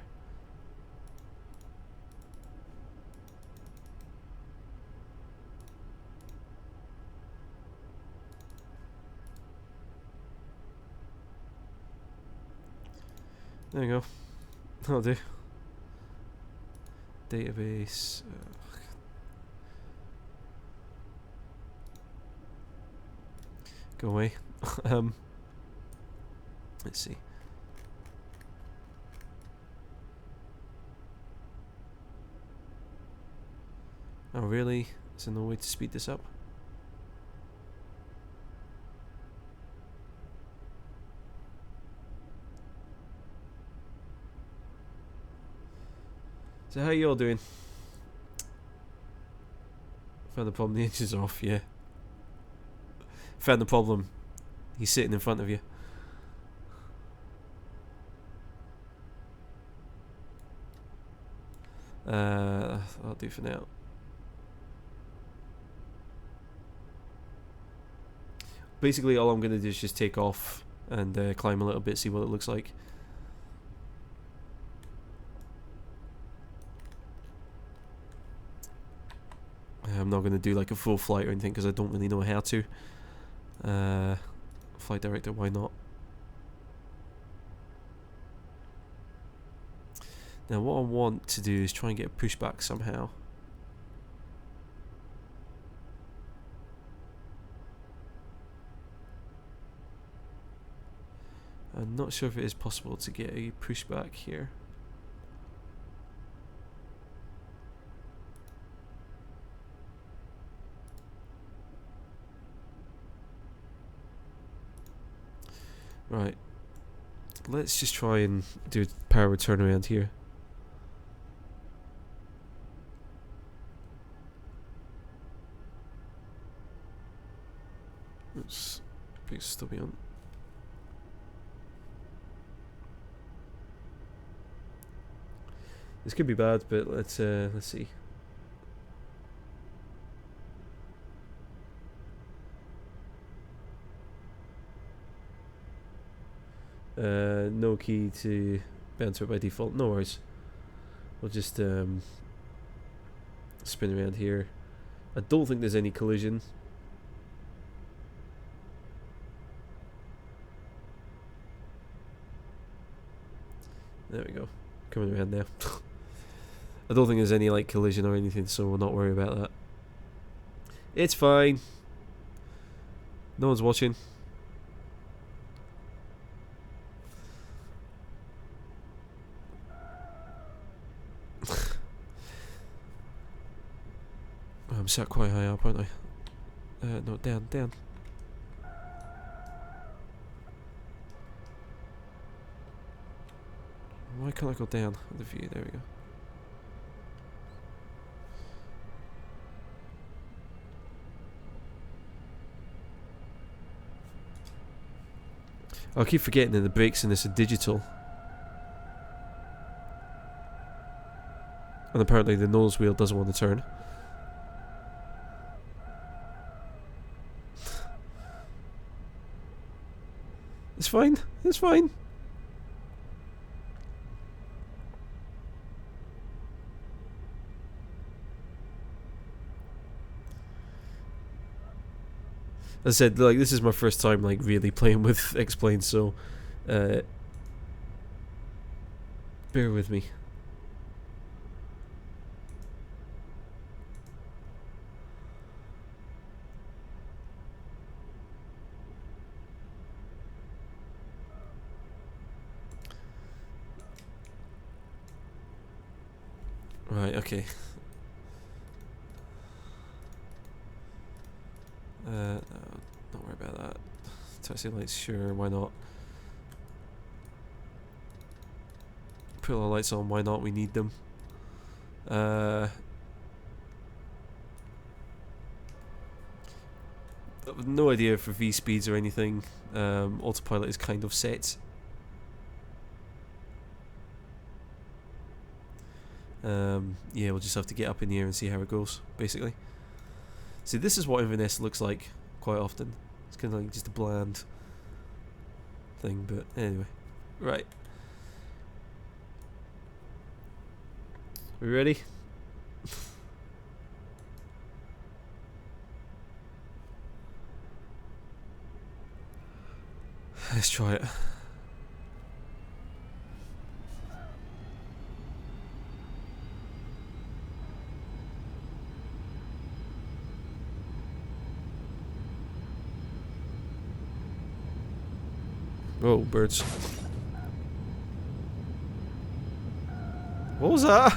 There you go. That'll do. Database. Go away. Let's see. Oh really? Is there no way to speed this up? So how you all doing? Found the problem, the engine's off, yeah. Found the problem. He's sitting in front of you. I'll do for now. Basically all I'm going to do is just take off and climb a little bit, see what it looks like. I'm not going to do like a full flight or anything because I don't really know how to. Flight director, why not? Now what I want to do is try and get a pushback somehow. I'm not sure if it is possible to get a pushback here. Right, let's just try and do a power return around here. Oops, big stubby on. This could be bad, but let's see. No key to bouncer by default. No worries. We'll just spin around here. I don't think there's any collision. There we go. Coming around now. I don't think there's any like collision or anything, so we'll not worry about that. It's fine. No one's watching. I'm sat quite high up, aren't I? No, down, down. Why can't I go down with the view? There we go. I keep forgetting that the brakes in this are digital. And apparently the nose wheel doesn't want to turn. It's fine. It's fine. As I said, like, this is my first time like really playing with X-Plane, so bear with me. Right, okay. No, don't worry about that. Taxi lights, sure, why not? Put all the lights on, why not? We need them. No idea for V speeds or anything. Autopilot is kind of set. Yeah, we'll just have to get up in the air and see how it goes, basically. See, this is what Inverness looks like quite often. It's kind of like just a bland thing, but anyway. Right. We ready? Let's try it. Oh, birds. What was that?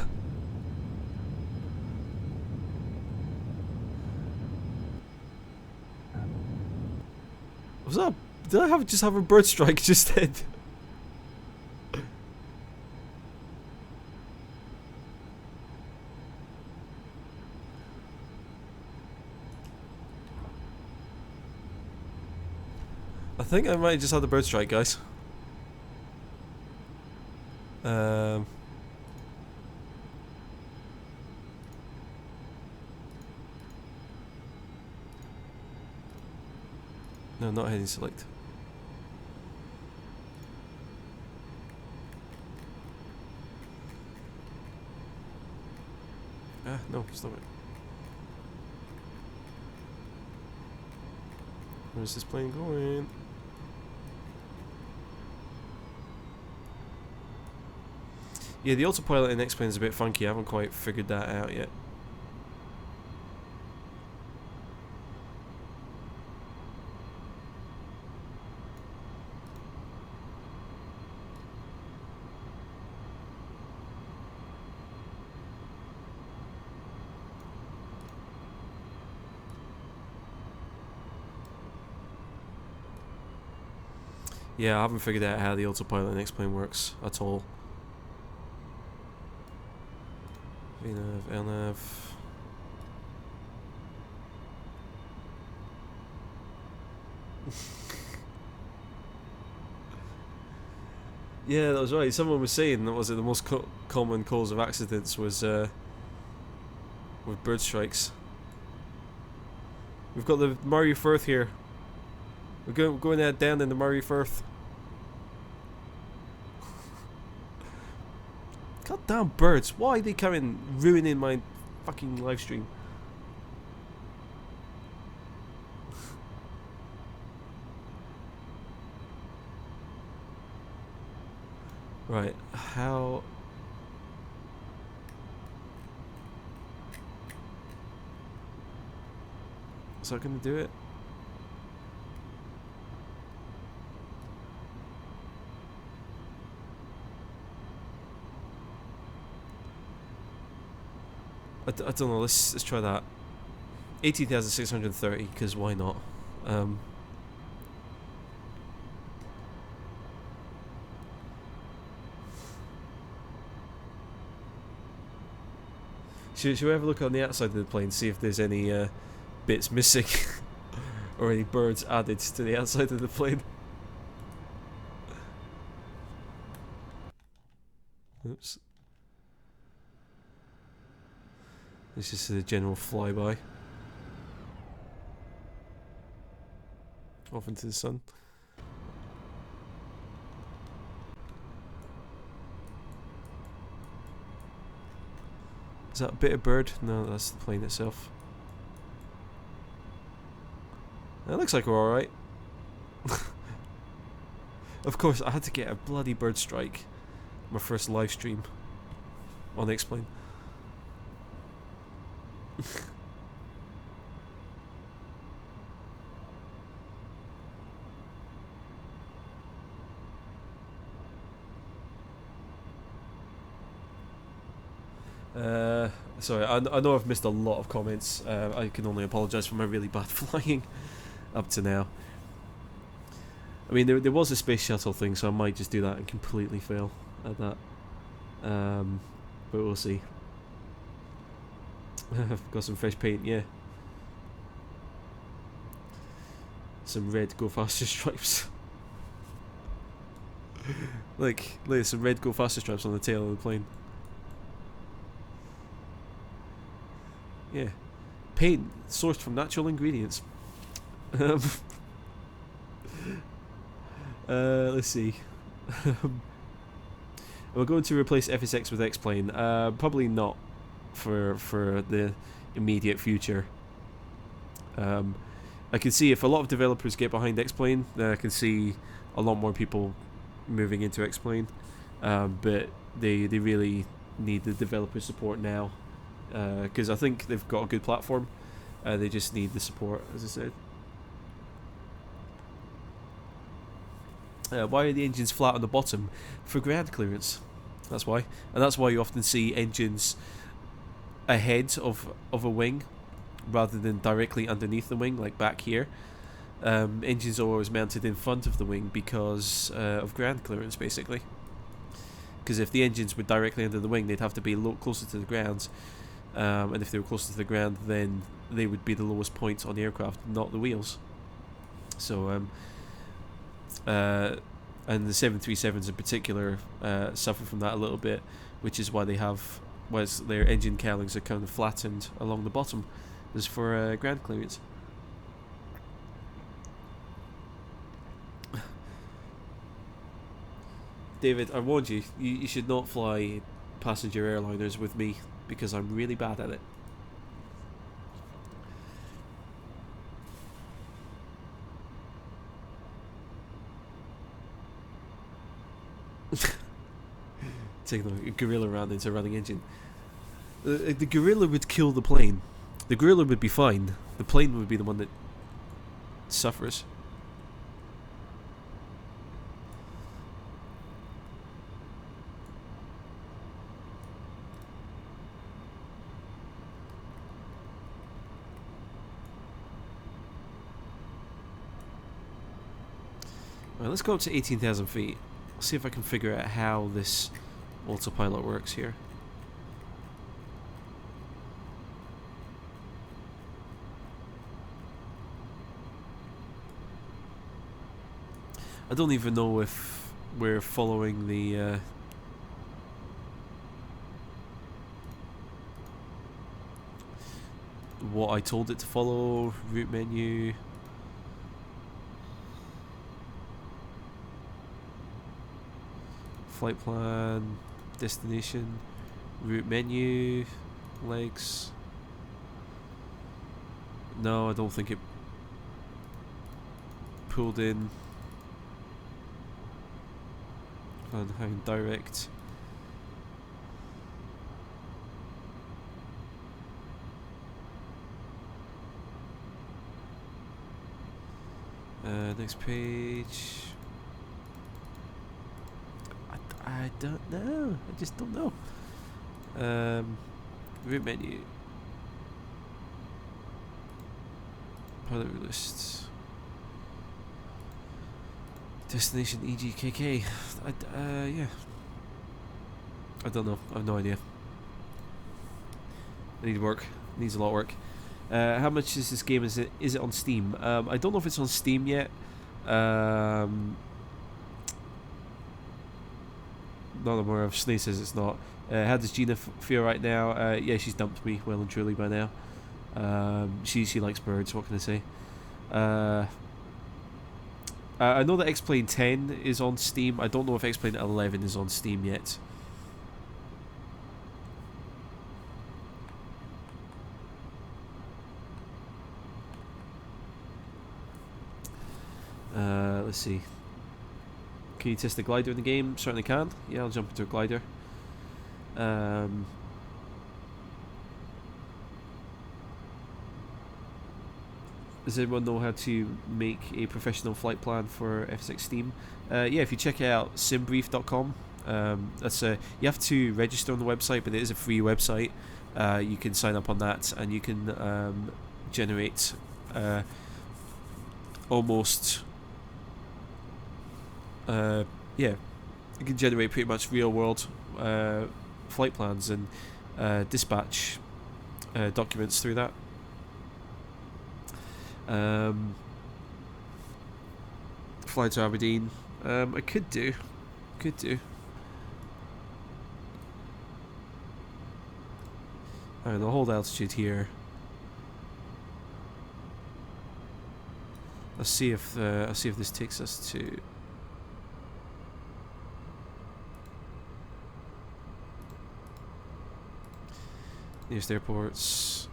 Was that? Did I just have a bird strike just then? I think I might have just had the bird strike, guys. No, not heading select. Ah, no, stop it. Where's this plane going? Yeah, the autopilot in X-Plane is a bit funky. I haven't quite figured that out yet. Yeah, I haven't figured out how the autopilot in X-Plane works at all. VNav, LNav. Yeah, that was right. Someone was saying that was it. The most common cause of accidents was with bird strikes. We've got the Murray Firth here. We're going down in the Murray Firth. Goddamn birds! Why are they coming ruining my fucking live stream? Right, how... Is that gonna do it? I don't know, let's try that. 18,630, because why not? Should we have a look on the outside of the plane, see if there's any bits missing or any birds added to the outside of the plane? Oops. This is a general flyby. Off into the sun. Is that a bit of bird? No, that's the plane itself. It looks like we're alright. Of course, I had to get a bloody bird strike. My first live stream on X-Plane. Sorry, I know I've missed a lot of comments. I can only apologise for my really bad flying up to now. I mean, there was a space shuttle thing, so I might just do that and completely fail at that. But we'll see. I've got some fresh paint, yeah. Some red go faster stripes. like some red go faster stripes on the tail of the plane. Yeah, paint sourced from natural ingredients. Let's see. We're going to replace FSX with X-Plane. Probably not for the immediate future. I can see if a lot of developers get behind X-Plane, then I can see a lot more people moving into X-Plane. But they really need the developer support now. Because I think they've got a good platform. They just need the support, as I said. Why are the engines flat on the bottom? For ground clearance. That's why. And that's why you often see engines ahead of a wing rather than directly underneath the wing, like back here. Engines are always mounted in front of the wing because of ground clearance, basically. Because if the engines were directly under the wing, they'd have to be a lot closer to the ground. And if they were closer to the ground, then they would be the lowest point on the aircraft, not the wheels. So, and the 737s in particular suffer from that a little bit, which is why their engine cowlings are kind of flattened along the bottom, is for ground clearance. David, I warned you, you should not fly passenger airliners with me, because I'm really bad at it. Taking a gorilla around into a running engine. The gorilla would kill the plane. The gorilla would be fine. The plane would be the one that suffers. Right, let's go up to 18,000 feet. See if I can figure out how this autopilot works here. I don't even know if we're following the what I told it to follow. Route menu. Flight plan. Destination, route menu, legs. No, I don't think it pulled in. And how direct. Next page. I don't know. I just don't know. Route menu. Pilot route list. Destination EGKK. Yeah. I don't know. I have no idea. I need work. It needs a lot of work. How much is this game? Is it on Steam? I don't know if it's on Steam yet. Not aware of. Snee says it's not. How does Gina feel right now? Yeah, she's dumped me well and truly by now. She likes birds. What can I say? I know that X-Plane 10 is on Steam. I don't know if X-Plane 11 is on Steam yet. Let's see. Can you test the glider in the game? Certainly can. Yeah, I'll jump into a glider. Does everyone know how to make a professional flight plan for F6 Steam? Yeah, if you check it out, simbrief.com. That's you have to register on the website, but it is a free website. You can sign up on that, and you can generate almost. Yeah, you can generate pretty much real-world flight plans and dispatch documents through that. Fly to Aberdeen. I could do. Alright, I'll hold altitude here. I'll see if this takes us to. Nearest airports.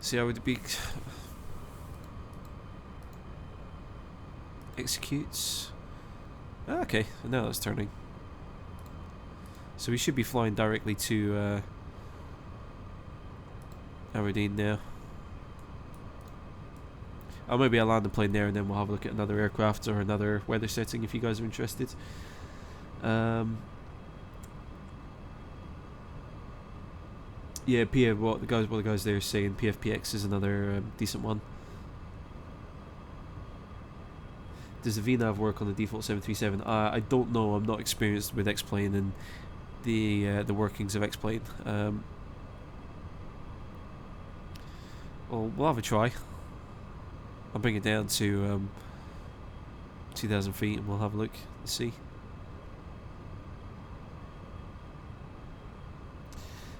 See how it be. Executes. Okay, now it's turning. So we should be flying directly to Aberdeen now. Or maybe I'll land the plane there and then we'll have a look at another aircraft or another weather setting if you guys are interested. Yeah, what the guys there are saying, PFPX is another decent one. Does the VNAV work on the default 737? I don't know. I'm not experienced with X-Plane and the workings of X-Plane. Well, we'll have a try. I'll bring it down to 2,000 feet and we'll have a look and see.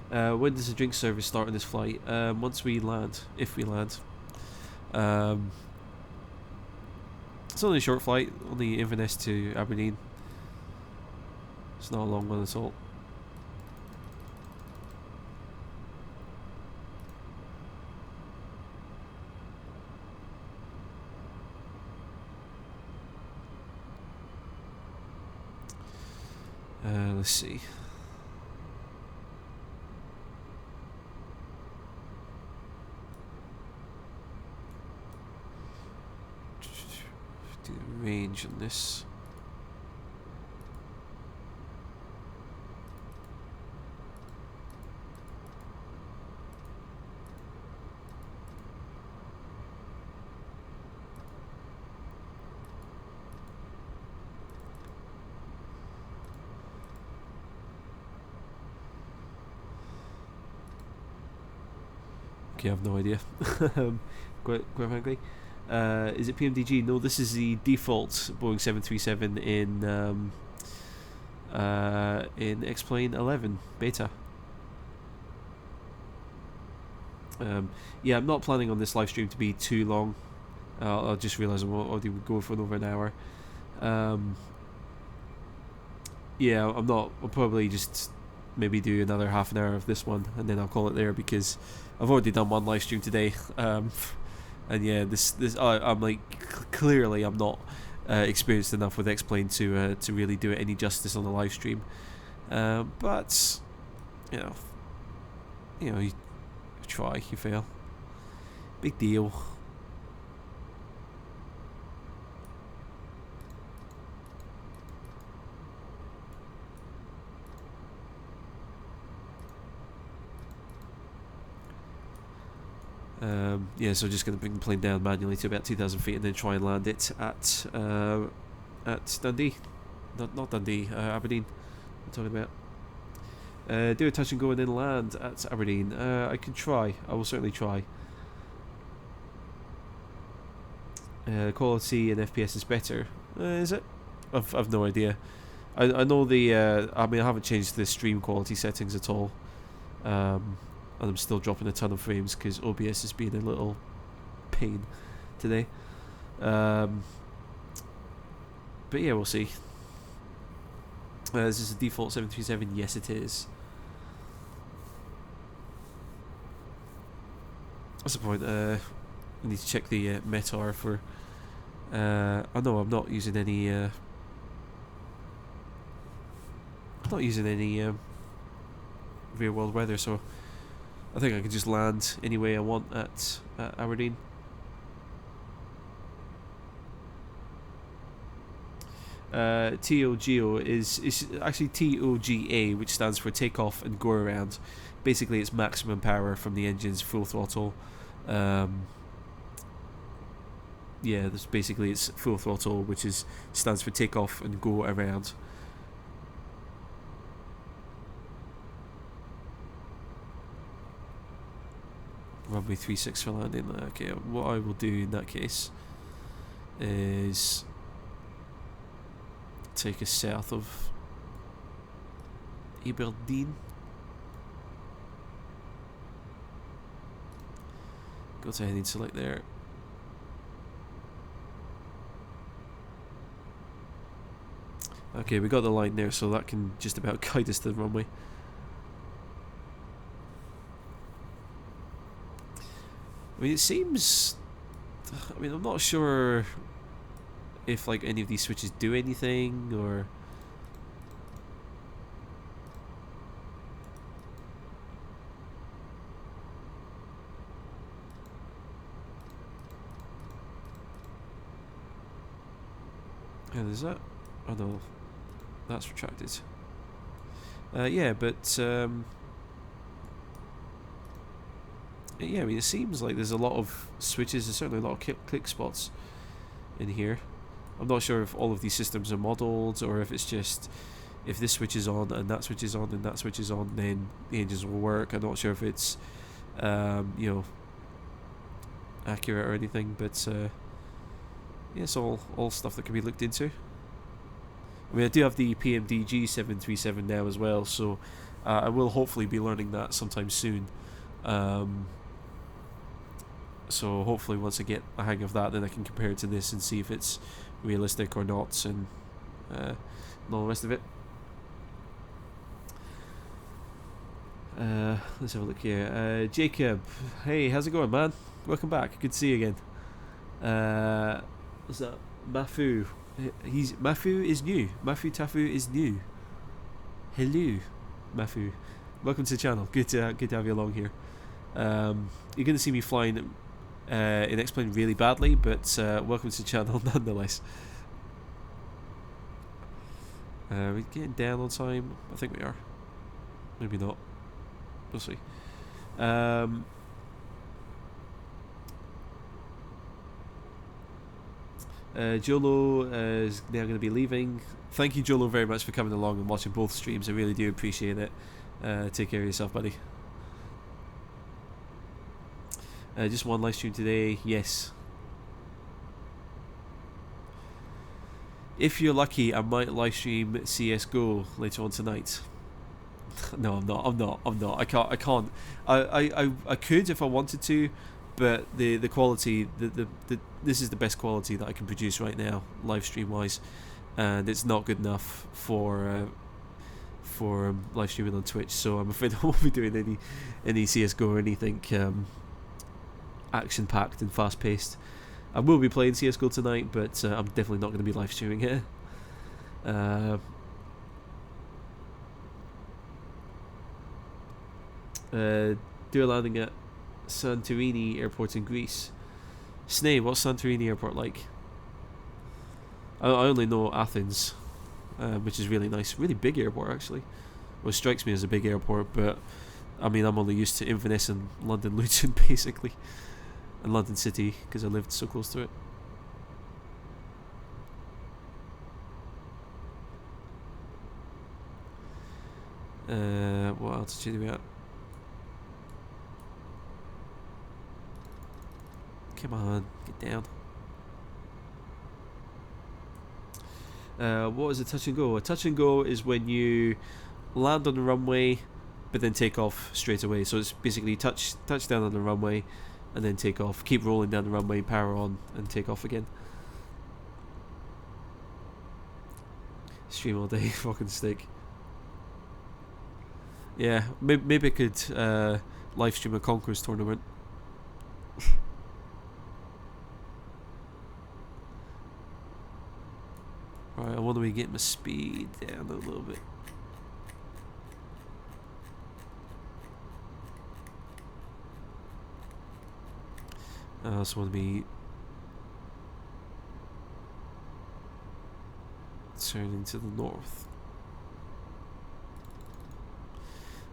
When does the drink service start on this flight? Once we land, if we land. It's only a short flight, only Inverness to Aberdeen. It's not a long one at all. Let's see. Do the range on this. Okay, I have no idea. Quite frankly. Is it PMDG? No, this is the default Boeing 737 in X-Plane 11 beta. Yeah, I'm not planning on this live stream to be too long. I just realised I'm already going for over an hour. Yeah, I'm not. I'll probably just maybe do another half an hour of this one, and then I'll call it there, because I've already done one live stream today. And yeah, I'm like, clearly I'm not experienced enough with X-Plane to really do it any justice on the live stream. But you you try, you fail. Big deal. Yeah, so just going to bring the plane down manually to about 2,000 feet and then try and land it at Dundee. Not Dundee, Aberdeen. I'm talking about. Do a touch and go and then land at Aberdeen. I can try. I will certainly try. Quality and FPS is better. Is it? I've no idea. I know the. I mean, I haven't changed the stream quality settings at all. And I'm still dropping a ton of frames because OBS has been a little pain today. But yeah, we'll see. Is this a default 737? Yes, it is. What's the point? I need to check the METAR for... oh no, I'm not using any... I'm not using any real world weather, so I think I can just land any way I want at Aberdeen. TOGO is actually TOGA, which stands for takeoff and go around. Basically, it's maximum power from the engine's full throttle. Yeah, that's basically it's full throttle, which stands for takeoff and go around. Runway 36 for landing. Okay, what I will do in that case is take us south of Aberdeen. Go to heading select there. Okay, we got the line there, so that can just about guide us to the runway. I mean, it seems... I mean, I'm not sure if, like, any of these switches do anything, or... And is that... Oh no, that's retracted. Yeah, but... yeah, I mean, it seems like there's a lot of switches. There's certainly a lot of click spots in here. I'm not sure if all of these systems are modelled, or if it's just if this switch is on and that switch is on and that switch is on, then the engines will work. I'm not sure if it's you know, accurate or anything, but yeah, it's all stuff that can be looked into. I mean, I do have the PMDG 737 now as well, so I will hopefully be learning that sometime soon. So hopefully once I get a hang of that, then I can compare it to this and see if it's realistic or not, and all the rest of it. Let's have a look here. Jacob, hey, how's it going, man? Welcome back. Good to see you again. What's that? Mafu. Mafu is new. Mafu Tafu is new. Hello, Mafu. Welcome to the channel. Good to have you along here. You're going to see me flying in X-Plane really badly, but welcome to the channel nonetheless. We're getting down on time. I think we are. Maybe not. We'll see. Jolo is now going to be leaving. Thank you, Jolo, very much for coming along and watching both streams. I really do appreciate it. Take care of yourself, buddy. Just one live stream today. Yes. If you're lucky, I might live stream CS:GO later on tonight. No, I'm not. I can't. I could if I wanted to, but the quality, this is the best quality that I can produce right now, live stream wise, and it's not good enough for live streaming on Twitch. So I'm afraid I won't be doing any CS:GO or anything action packed and fast paced. I will be playing CS:GO tonight, but I'm definitely not going to be live streaming it. Do a landing at Santorini airport in Greece. Snay, what's Santorini airport like? I only know Athens, which is really nice. Really big airport, actually. Well, it strikes me as a big airport, but I mean, I'm only used to Inverness and London Luton, basically. And London City, because I lived so close to it. What altitude are we at? Come on, get down. What is a touch and go? A touch and go is when you land on the runway, but then take off straight away. So it's basically touch down on the runway, and then take off. Keep rolling down the runway, power on, and take off again. Stream all day, fucking stick. Yeah, maybe I could live stream a Conquerors tournament. Right, I want to get my speed down a little bit. I also want to be turning to the north.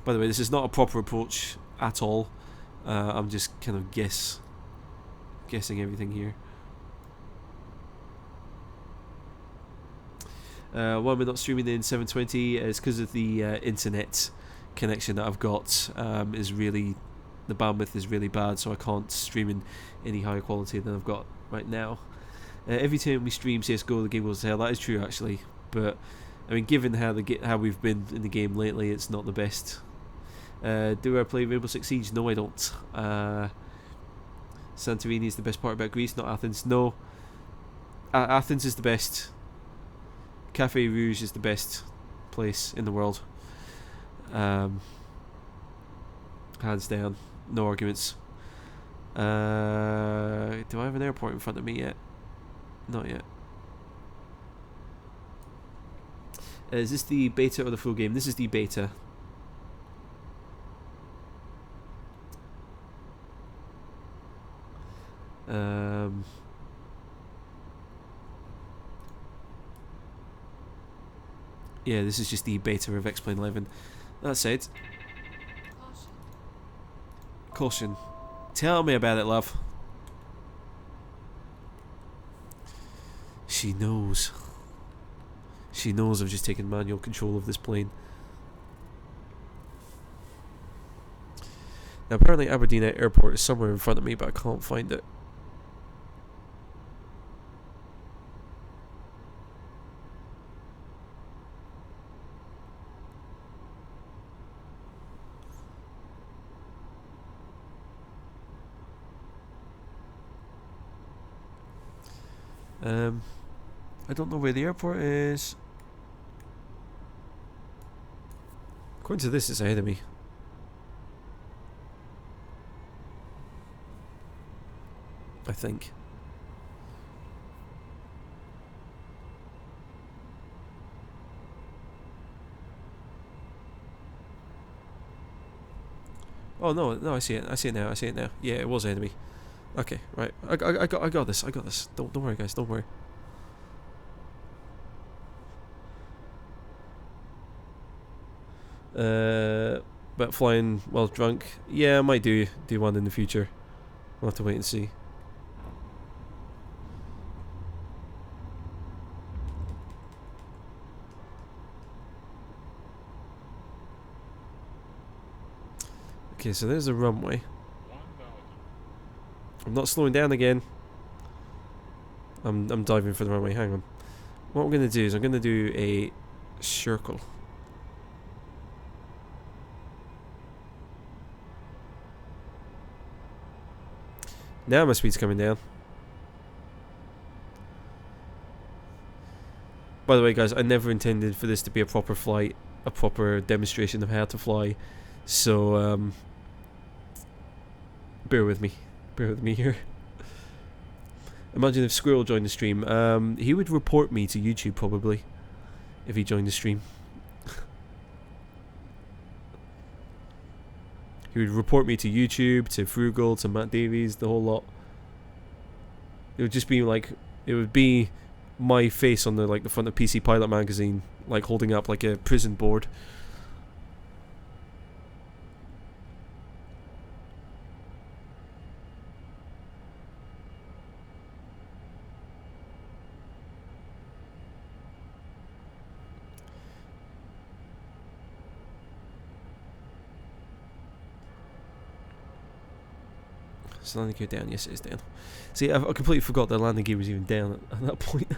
By the way, this is not a proper approach at all. I'm just kind of guessing everything here. Why am I not streaming in 720? It's because of the internet connection that I've got. Is really, the bandwidth is really bad, so I can't stream in any higher quality than I've got right now. Every time we stream CS:GO, the game goes to hell. That is true, actually, but I mean, given how we've been in the game lately, it's not the best. Do I play Rainbow Six Siege? No, I don't. Santorini is the best part about Greece, not Athens. No, Athens is the best. Cafe Rouge is the best place in the world. Hands down, no arguments. Do I have an airport in front of me yet? Not yet. Is this the beta or the full game? This is the beta. Yeah, this is just the beta of X-Plane 11. That said, caution. Tell me about it, love. She knows. She knows I've just taken manual control of this plane. Now, apparently Aberdeen Airport is somewhere in front of me, but I can't find it. I don't know where the airport is. According to this, it's ahead of me. I think. Oh no, I see it. I see it now. Yeah, it was ahead of me. Okay, right. I got this. Don't worry, guys. Don't worry. But flying while drunk, yeah, I might do one in the future. We'll have to wait and see. Okay, so there's the runway. I'm not slowing down again. I'm diving for the runway. Hang on. what I'm going to do is I'm going to do a circle. Now my speed's coming down. By the way, guys, I never intended for this to be a proper flight, a proper demonstration of how to fly. So, bear with me. Bear with me here. Imagine if Squirrel joined the stream. He would report me to YouTube, probably, if he joined the stream. He would report me to YouTube, to Frugal, to Matt Davies, the whole lot. It would just be like, it would be my face on the the front of PC Pilot magazine, like holding up like a prison board. Is the landing gear down? Yes, it is down. See, I completely forgot the landing gear was even down at that point.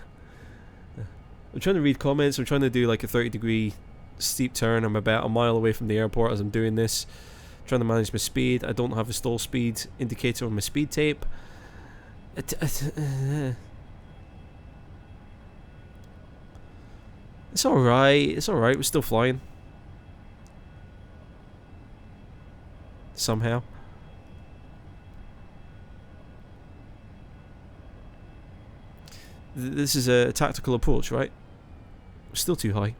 I'm trying to read comments. I'm trying to do like a 30-degree steep turn. I'm about a mile away from the airport as I'm doing this. I'm trying to manage my speed. I don't have a stall speed indicator on my speed tape. It's alright. It's alright. We're still flying. Somehow. This is a tactical approach, right? Still too high.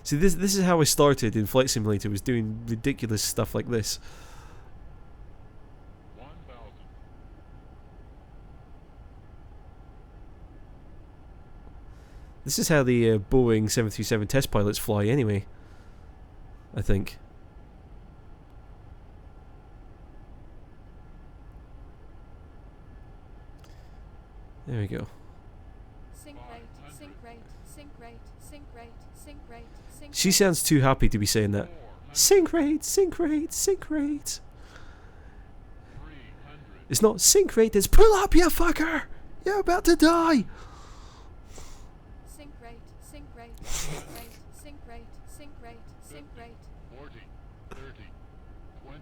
See, this is how I started in Flight Simulator, was doing ridiculous stuff like this. This is how the Boeing 737 test pilots fly anyway, I think. There we go. Sync rate, sync rate, sync rate, sync rate, sync rate, sync She sounds too happy to be saying that. Sync rate, sync rate, sync rate. It's not sync rate, it's pull up, you fucker! You're about to die! sync rate, sync rate, sync rate, sync rate, sync rate, sync rate. 40, 30, 20,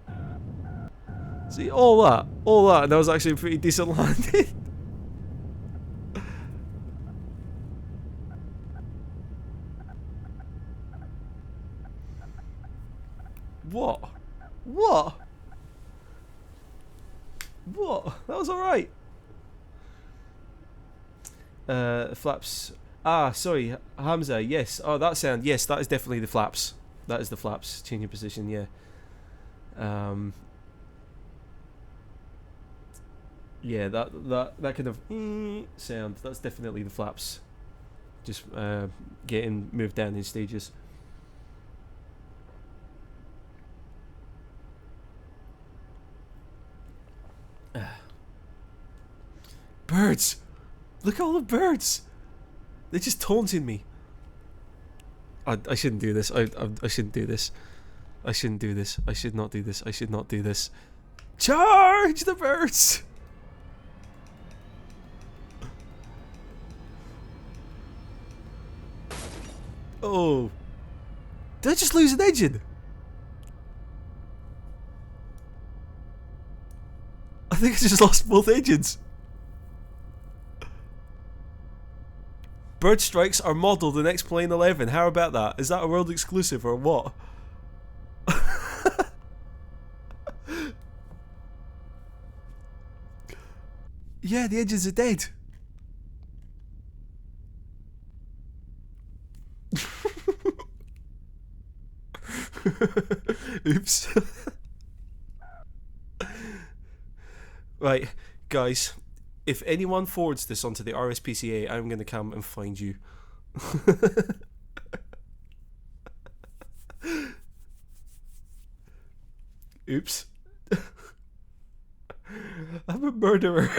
10. See, all that, and that was actually a pretty decent landing. What? What? What? That was alright. Flaps. Ah, sorry, Hamza, yes. Oh, that sound, yes, that is definitely the flaps. That is the flaps, changing position, yeah. Yeah, that kind of sound, that's definitely the flaps. Just getting moved down in stages. Birds! Look at all the birds! They're just taunting me. I shouldn't do this. I shouldn't do this. I shouldn't do this. I should not do this. I should not do this. Charge the birds! Oh. Did I just lose an engine? I think I just lost both engines. Bird strikes are modelled in X-Plane 11. How about that? Is that a world exclusive or what? Yeah, the engines are dead. Oops. Right, guys. If anyone forwards this onto the RSPCA, I'm going to come and find you. Oops. I'm a murderer.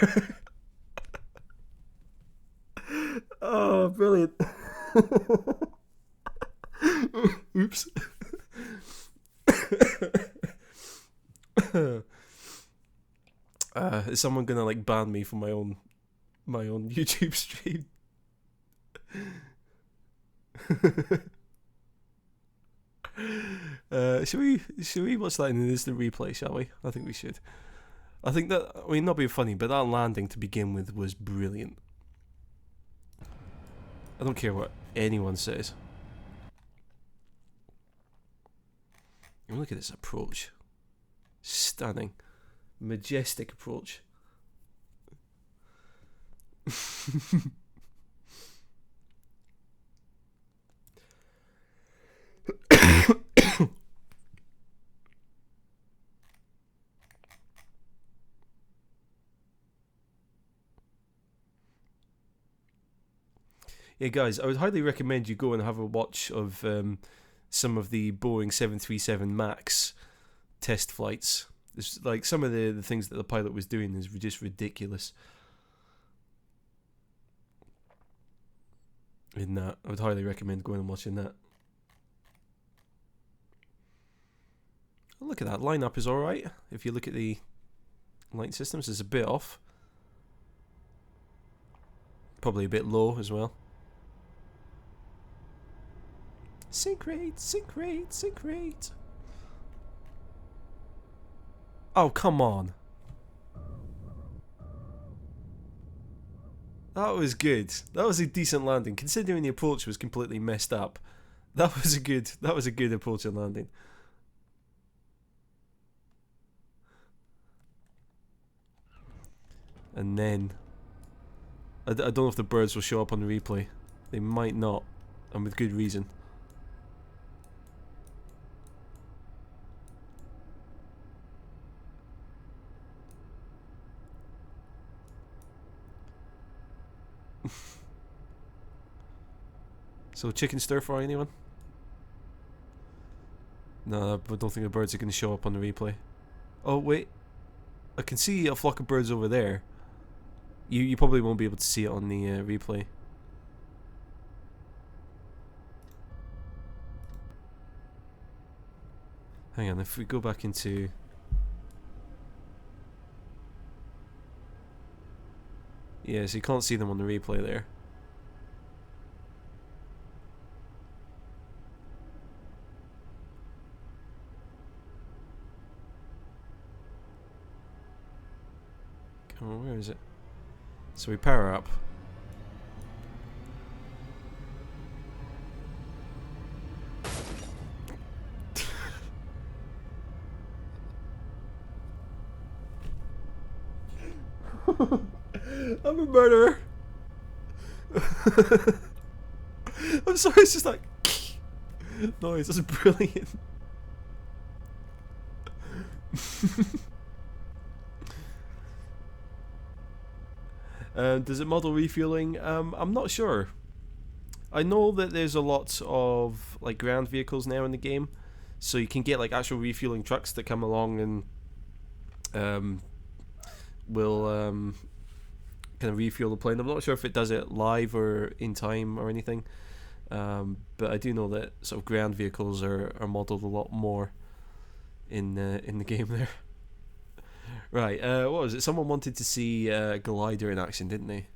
Oh, brilliant. Oops. Is someone gonna like ban me from my own YouTube stream? Should we watch that in an instant replay, shall we? I think we should. I think that, I mean, not being funny, but that landing to begin with was brilliant. I don't care what anyone says. And look at this approach. Stunning. Majestic approach. Yeah, guys, I would highly recommend you go and have a watch of some of the Boeing 737 MAX test flights. It's like some of the things that the pilot was doing is just ridiculous. In that, I would highly recommend going and watching that. Oh, look at that, lineup is alright. If you look at the light systems, it's a bit off. Probably a bit low as well. Sync rate, sync rate, sync rate. Oh, come on. That was good. That was a decent landing, considering the approach was completely messed up. That was a good approach and landing. And then I don't know if the birds will show up on the replay. They might not, and with good reason. So chicken stir fry, anyone? No, I don't think the birds are going to show up on the replay. Oh wait, I can see a flock of birds over there. You probably won't be able to see it on the replay. Hang on, if we go back into... Yeah, so you can't see them on the replay there. Come on, where is it? So we power up. I'm a murderer. I'm sorry, it's just like noise. That's brilliant. Does it model refueling? I'm not sure. I know that there's a lot of like ground vehicles now in the game, so you can get like actual refueling trucks that come along and will kind of refuel the plane. I'm not sure if it does it live or in time or anything, but I do know that sort of ground vehicles are modeled a lot more in the game there. Right, what was it? Someone wanted to see Glider in action, didn't they?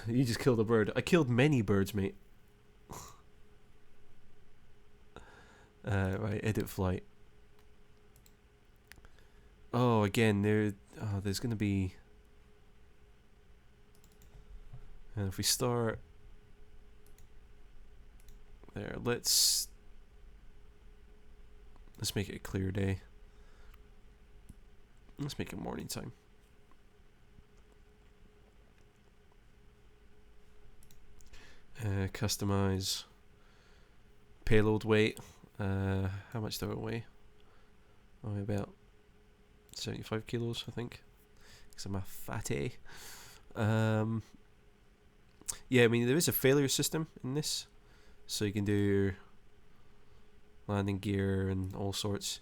You just killed a bird. I killed many birds, mate. Right, edit flight. Oh, again, there's going to be... And if we start... There, let's make it a clear day. Let's make it morning time. Customize payload weight. How much do I weigh? Oh, about 75 kilos, I think. Because I'm a fatty. Yeah, I mean, there is a failure system in this. So you can do landing gear and all sorts.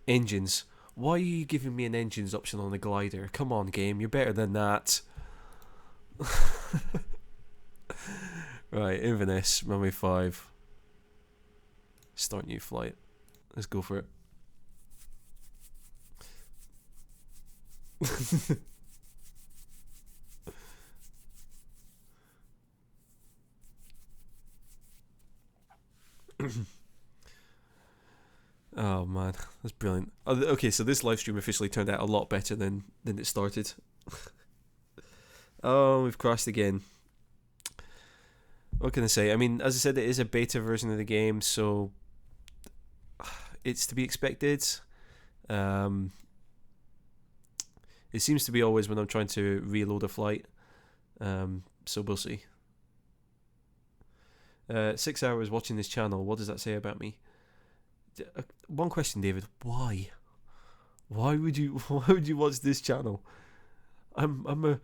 Engines. Why are you giving me an engines option on the glider? Come on, game, you're better than that. Right, Inverness, runway 5. Start new flight. Let's go for it. Oh man, that's brilliant. Okay, so this live stream officially turned out a lot better than it started. Oh, we've crashed again. What can I say? I mean, as I said, it is a beta version of the game, so it's to be expected. It seems to be always when I'm trying to reload a flight. So we'll see. 6 hours watching this channel. What does that say about me? One question, David. Why? Why would you watch this channel? I'm a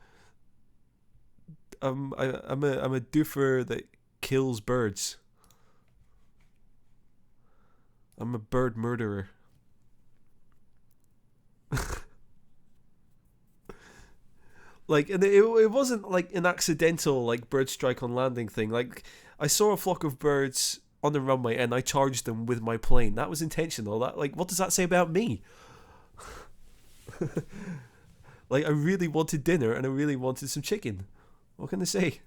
doofer that kills birds. I'm a bird murderer. Like, and it wasn't like an accidental like bird strike on landing thing. Like, I saw a flock of birds on the runway and I charged them with my plane. That was intentional. That, like, what does that say about me? Like, I really wanted dinner and I really wanted some chicken. What can I say?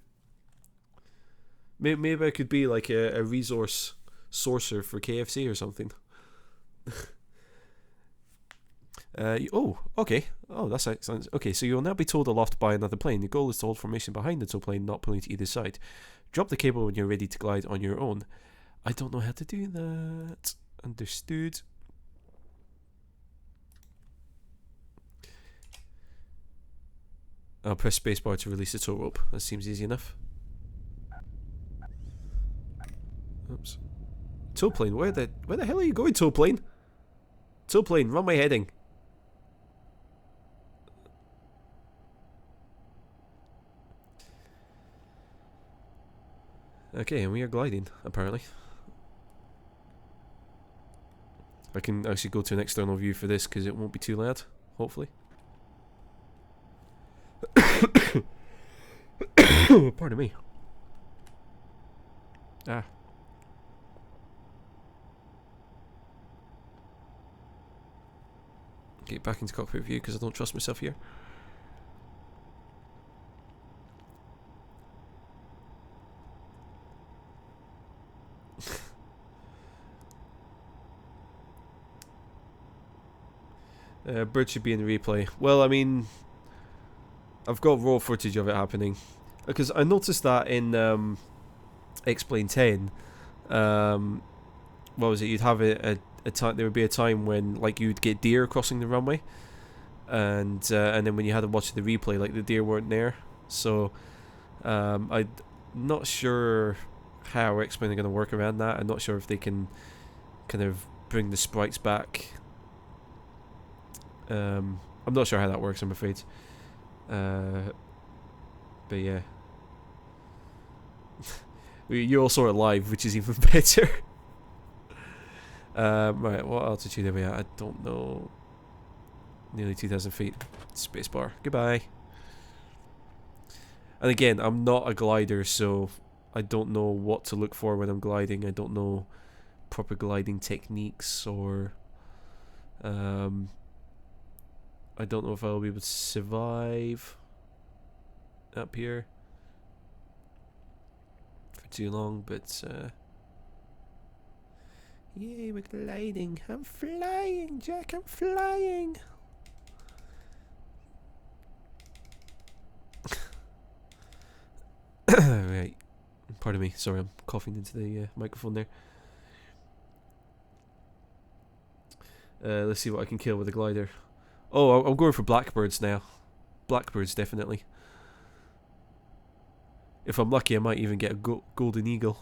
Maybe I could be like a resource sourcer for KFC or something. Oh, okay. Oh, that's excellent. Okay, so you'll now be towed aloft by another plane. The goal is to hold formation behind the tow plane, not pulling to either side. Drop the cable when you're ready to glide on your own. I don't know how to do that. Understood. I'll press spacebar to release the tow rope. That seems easy enough. Oops. Tow plane, where the hell are you going, tow plane? Tow plane, runway heading. Okay, and we are gliding, apparently. I can actually go to an external view for this because it won't be too loud, hopefully. Pardon me. Ah. Get back into cockpit view because I don't trust myself here. Bird should be in the replay. Well, I mean, I've got raw footage of it happening because I noticed that in X-Plane 10. What was it? You'd have a time. There would be a time when like you'd get deer crossing the runway, and then when you had to watch the replay, like the deer weren't there. So I'm not sure how X-Plane are going to work around that. I'm not sure if they can kind of bring the sprites back. I'm not sure how that works, I'm afraid. But yeah. You're all sort of live, which is even better. Right, what altitude are we at? I don't know. Nearly 2,000 feet. Spacebar. Goodbye. And again, I'm not a glider, so I don't know what to look for when I'm gliding. I don't know proper gliding techniques, or I don't know if I'll be able to survive up here for too long, but yay, we're gliding. I'm flying, Jack, I'm flying. Right, pardon me, sorry, I'm coughing into the microphone there. Let's see what I can kill with a glider. Oh, I'm going for blackbirds now. Blackbirds, definitely. If I'm lucky, I might even get a golden eagle.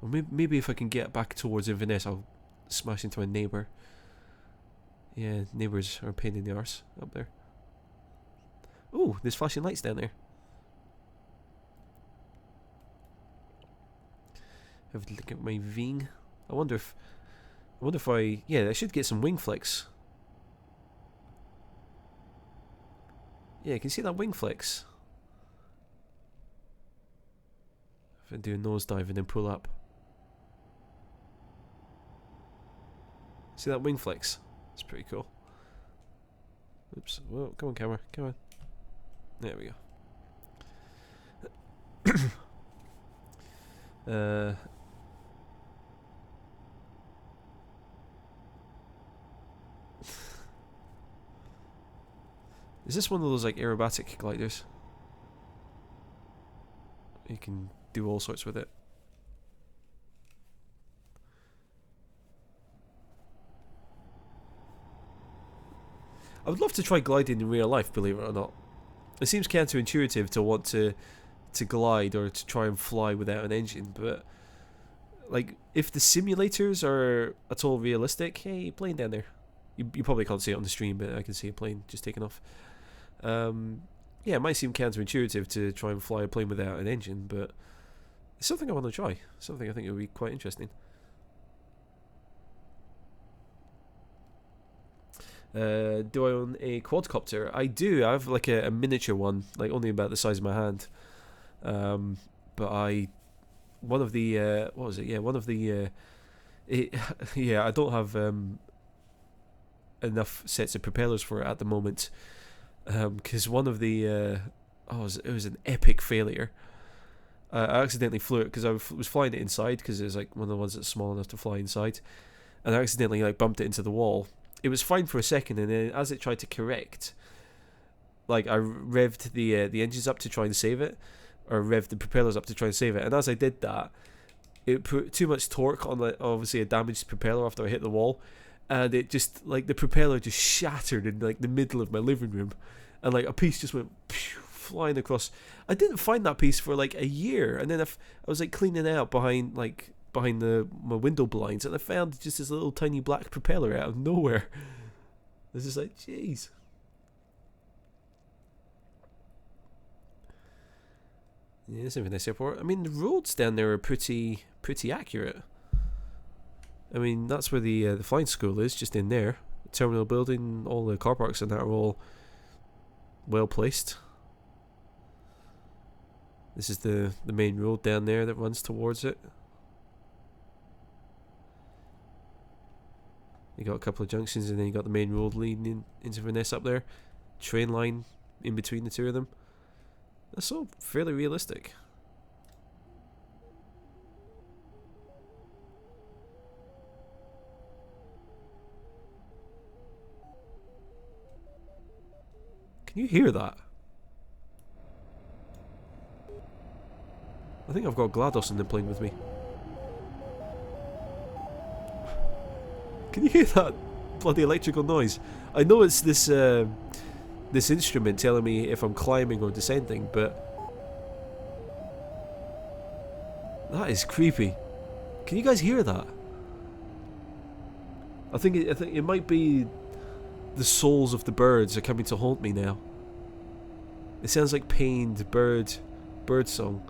Or maybe if I can get back towards Inverness, I'll smash into a neighbour. Yeah, neighbours are a pain in the arse up there. Ooh, there's flashing lights down there. Have a look at my wing. I wonder if yeah, I should get some wing flicks. Yeah, you can see that wing flex. If I do a nosedive and then pull up. See that wing flex? It's pretty cool. Oops. Whoa, come on camera, come on. There we go. Is this one of those like aerobatic gliders? You can do all sorts with it. I would love to try gliding in real life, believe it or not. It seems counterintuitive to want to glide or to try and fly without an engine, but like if the simulators are at all realistic, hey, plane down there. You probably can't see it on the stream, but I can see a plane just taking off. Yeah, it might seem counterintuitive to try and fly a plane without an engine, but it's something I want to try. Something I think would be quite interesting. Do I own a quadcopter? I do. I have like a miniature one, like only about the size of my hand. But one of the what was it? Yeah, one of the yeah, I don't have enough sets of propellers for it at the moment. Because one of the it was an epic failure. I accidentally flew it because I was flying it inside because it was like one of the ones that's small enough to fly inside, and I accidentally like bumped it into the wall. It was fine for a second, and then as it tried to correct, like I revved the engines up to try and save it, or revved the propellers up to try and save it. And as I did that, it put too much torque on obviously a damaged propeller after I hit the wall, and it just like the propeller just shattered in like the middle of my living room, and like a piece just went flying across. I didn't find that piece for like a year, and then I was like cleaning out behind my window blinds, and I found just this little tiny black propeller out of nowhere. It's just like, jeez. Yeah, it's Inverness Airport. I mean, the roads down there are pretty accurate. I mean, that's where the flying school is, just in there. The terminal building, all the car parks and that are all well placed. This is the main road down there that runs towards it. You got a couple of junctions, and then you got the main road leading into Inverness up there. Train line in between the two of them. That's all fairly realistic. Can you hear that? I think I've got GLaDOS in the plane with me. Can you hear that bloody electrical noise? I know it's this this instrument telling me if I'm climbing or descending, but that is creepy. Can you guys hear that? I think it might be the souls of the birds are coming to haunt me now. It sounds like pained bird song.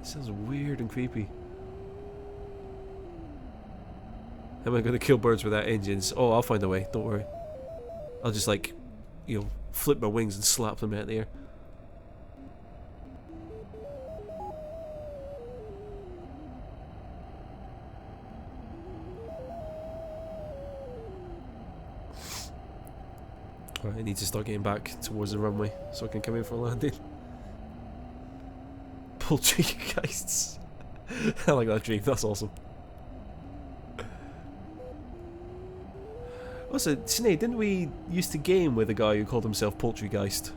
It sounds weird and creepy. How am I going to kill birds without engines? Oh, I'll find a way, don't worry. I'll just like, flip my wings and slap them out of the air. Right, I need to start getting back towards the runway so I can come in for a landing. Poultry-geists. I like that dream, that's awesome. Also, Sinead, didn't we used to game with a guy who called himself Poultrygeist?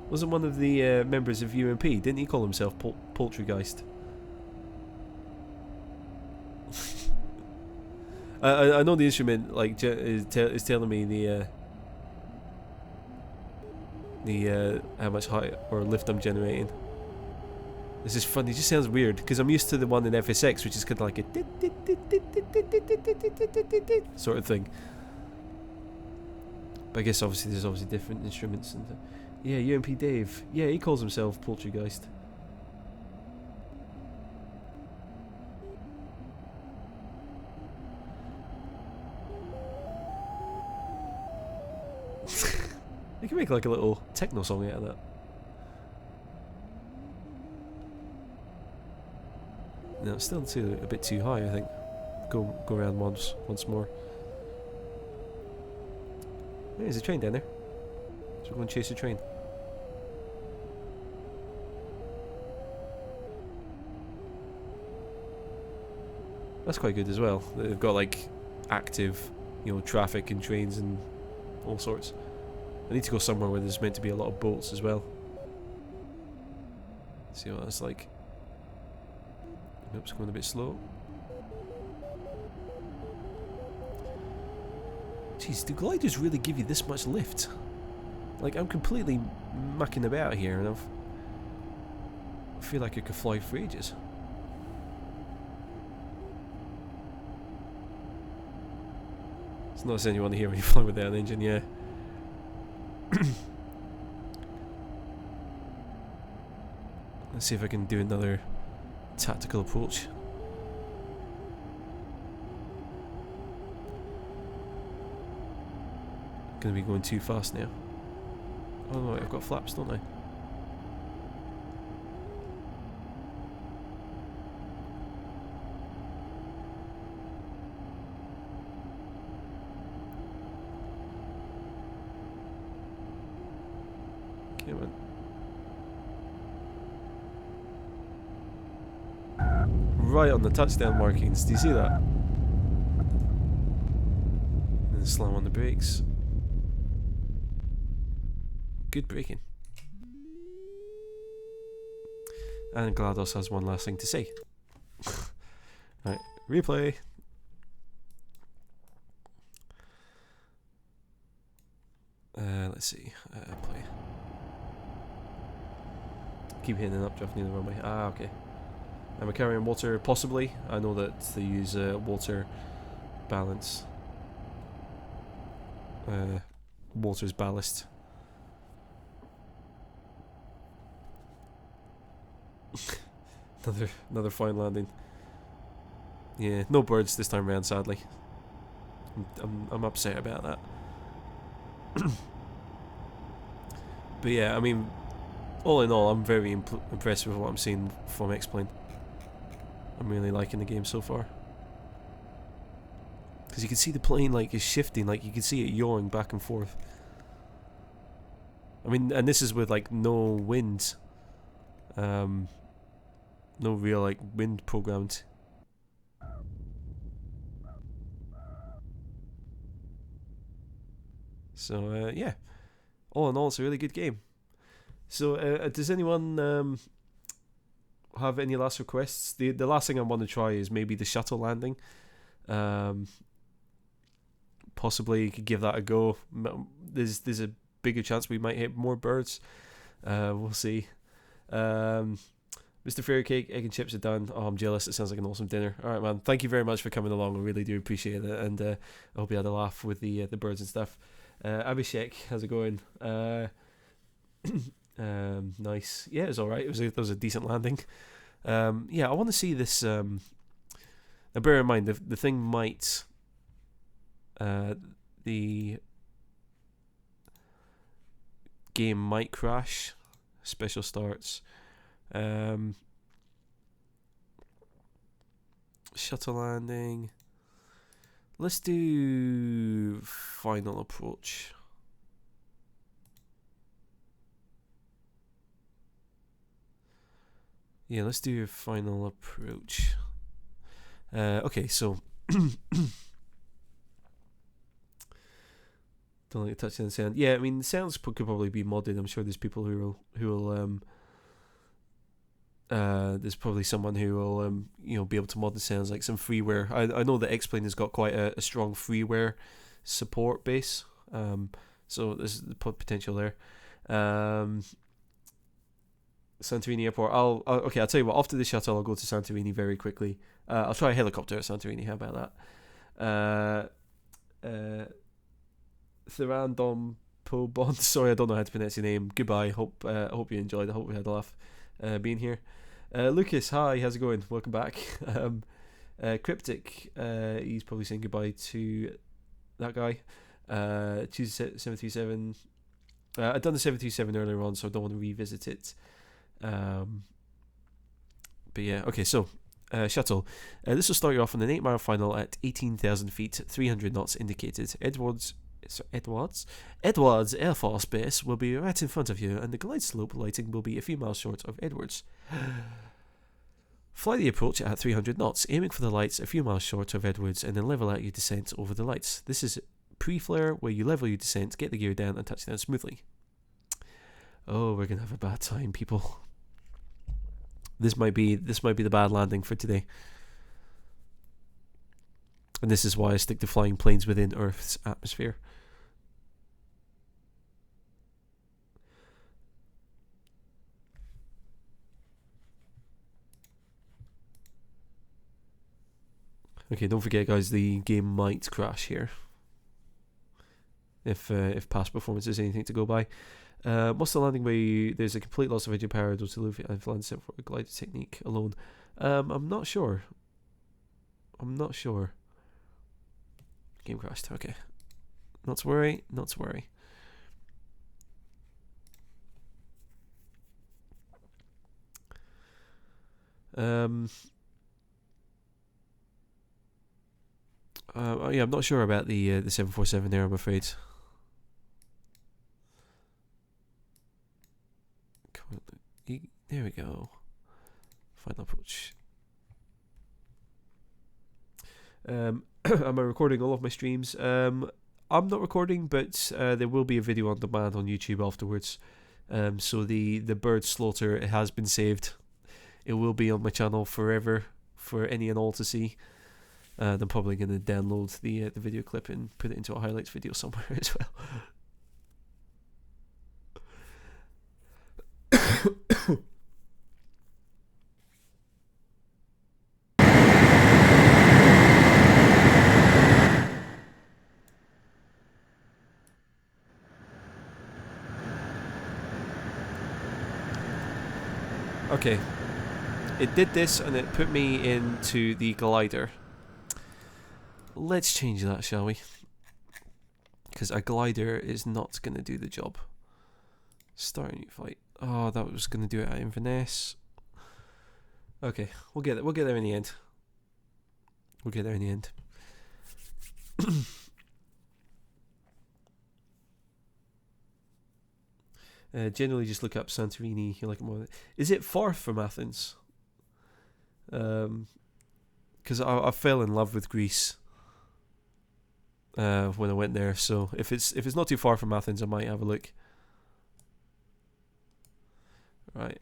Wasn't one of the members of UMP, didn't he call himself Poultrygeist? I know the instrument like is telling me the how much height or lift I'm generating. This is funny. It just sounds weird because I'm used to the one in FSX, which is kind of like a sort of thing. But I guess obviously there's different instruments and Yeah, UMP Dave. Yeah, he calls himself Poltergeist. You can make like a little techno song out of that. No, it's still a bit too high, I think. Go around once more. Hey, there's a train down there. So we're going to chase the train. That's quite good as well. They've got like active, traffic and trains and all sorts. I need to go somewhere where there's meant to be a lot of boats as well. See what that's like. Oops, going a bit slow. Jeez, do gliders really give you this much lift? Like, I'm completely mucking about here and I feel like I could fly for ages. It's not as anyone here when you fly without an engine, yeah. Let's see if I can do another tactical approach. Gonna be going too fast now. Oh no, I've got flaps, don't I? Okay, man. Right on the touchdown markings. Do you see that? And slam on the brakes. Good braking. And GLaDOS has one last thing to say. Right, replay. Let's see. Play. Keep hitting an updraft near the runway. Ah, okay. Am I carrying water? Possibly. I know that they use water balance. Water's ballast. another fine landing. Yeah, no birds this time around, sadly. I'm upset about that. But yeah, I mean, all in all, I'm very impressed with what I'm seeing from X-Plane. I'm really liking the game so far. Because you can see the plane like is shifting, like you can see it yawing back and forth. I mean, and this is with like no wind. No real like wind programmed. So yeah, all in all, it's a really good game. So does anyone have any last requests? The last thing I want to try is maybe the shuttle landing. Possibly you could give that a go. There's a bigger chance we might hit more birds. We'll see. Mr. Fairy Cake, egg and chips are done. Oh, I'm jealous. It sounds like an awesome dinner. Alright, man. Thank you very much for coming along. I really do appreciate it. And I hope you had a laugh with the birds and stuff. Abhishek, how's it going? Nice. Yeah, it was alright. It was a decent landing. Yeah, I want to see this. Now, bear in mind, the thing might. The game might crash. Special starts. Shuttle landing. Let's do final approach. Yeah, let's do final approach. Okay, so don't like touching the sound. Yeah, I mean, the sounds could probably be modded. I'm sure there's people who will there's probably someone who will be able to mod the sounds, like some freeware. I know that X-Plane has got quite a strong freeware support base, so there's the potential there. Santorini Airport. I'll tell you what. After the shuttle, I'll go to Santorini very quickly. I'll try a helicopter at Santorini. How about that? Thirandom Po Bond. Sorry, I don't know how to pronounce your name. Goodbye. Hope you enjoyed. I hope we had a laugh being here. Lucas, hi. How's it going? Welcome back. Cryptic. He's probably saying goodbye to that guy. Choose 737. I'd done the 737 earlier on, so I don't want to revisit it. But yeah, okay, so shuttle. This will start you off on an 8-mile final at 18,000 feet, 300 knots indicated. Edwards Air Force Base will be right in front of you, and the glide slope lighting will be a few miles short of Edwards. Fly the approach at 300 knots, aiming for the lights a few miles short of Edwards, and then level out your descent over the lights. This is pre-flare, where you level your descent, get the gear down, and touch down smoothly. Oh, we're gonna have a bad time, people. This might be the bad landing for today. And this is why I stick to flying planes within Earth's atmosphere. Okay, don't forget, guys, the game might crash here. If past performance is anything to go by. What's the landing way? There's a complete loss of engine power due to Luffy and flying set for a glider technique alone. I'm not sure. Game crashed. Okay. Not to worry. Yeah, I'm not sure about the 747 there, I'm afraid. There we go. Final approach. Am I recording all of my streams? I'm not recording, but there will be a video on demand on YouTube afterwards. So the bird slaughter, it has been saved. It will be on my channel forever for any and all to see. I'm probably going to download the video clip and put it into a highlights video somewhere as well. Okay, it did this and it put me into the glider. Let's change that, shall we? Because a glider is not going to do the job. Start a new flight. Oh, that was going to do it at Inverness. Okay, we'll get there in the end. Generally, just look up Santorini. You like it more. Is it far from Athens? Because I fell in love with Greece when I went there. So if it's not too far from Athens, I might have a look. Right.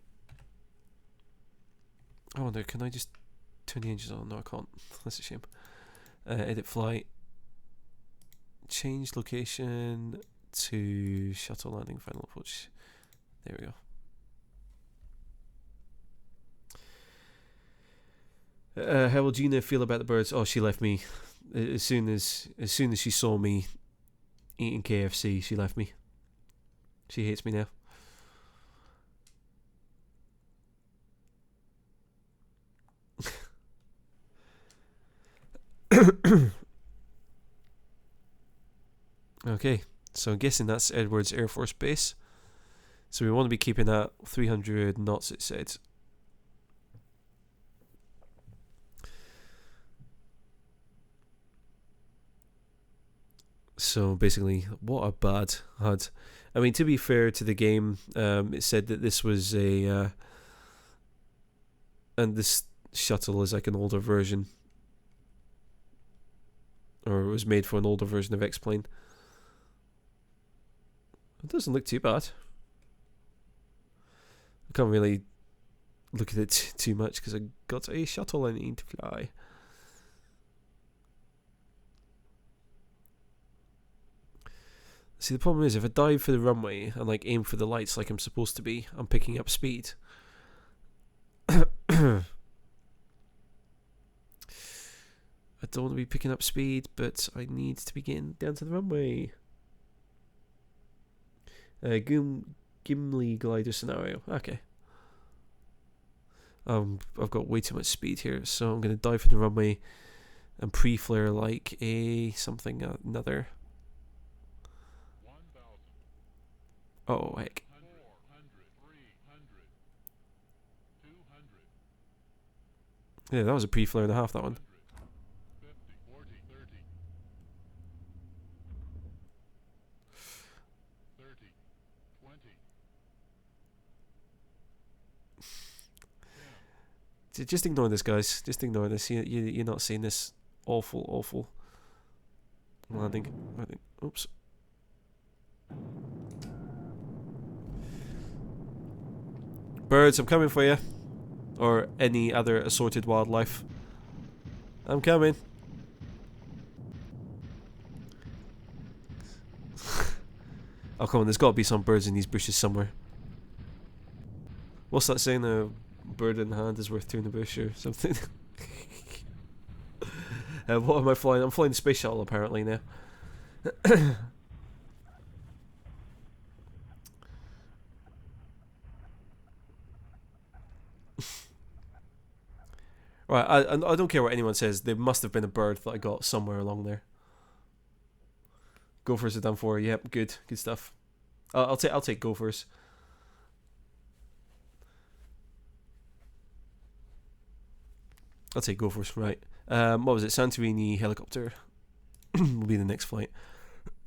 I wonder, can I just turn the engines on? No, I can't. That's a shame. Edit flight. Change location to shuttle landing final approach. There we go. How will Gina feel about the birds? Oh, she left me as soon as she saw me eating KFC. She left me. She hates me now. Okay, so I'm guessing that's Edwards Air Force Base. So we want to be keeping that 300 knots, it said. So basically, what a bad HUD. I mean, to be fair to the game, it said that this was and this shuttle is like an older version. Or it was made for an older version of X-Plane. It doesn't look too bad. I can't really look at it too much because I got a shuttle I need to fly. See, the problem is if I dive for the runway and like aim for the lights like I'm supposed to be, I'm picking up speed. I don't want to be picking up speed, but I need to be getting down to the runway. Gimli glider scenario. Okay. I've got way too much speed here, so I'm going to dive for the runway and pre-flare like a something another. 1,000, Oh heck. 400, 300, 200, Yeah, that was a pre-flare and a half, that one. 50, 40, 30, 30, 20, 10. Just ignore this, guys. Just ignore this. You're not seeing this awful landing. Oops. Birds, I'm coming for you. Or any other assorted wildlife. I'm coming. Oh, come on. There's got to be some birds in these bushes somewhere. What's that saying? A bird in the hand is worth two in the bush or something. What am I flying? I'm flying the space shuttle apparently now. Right, I don't care what anyone says. There must have been a bird that I got somewhere along there. Gophers are done for. Yep, good stuff. I'll take gophers. I'll take gophers. Right. What was it? Santorini helicopter will be the next flight.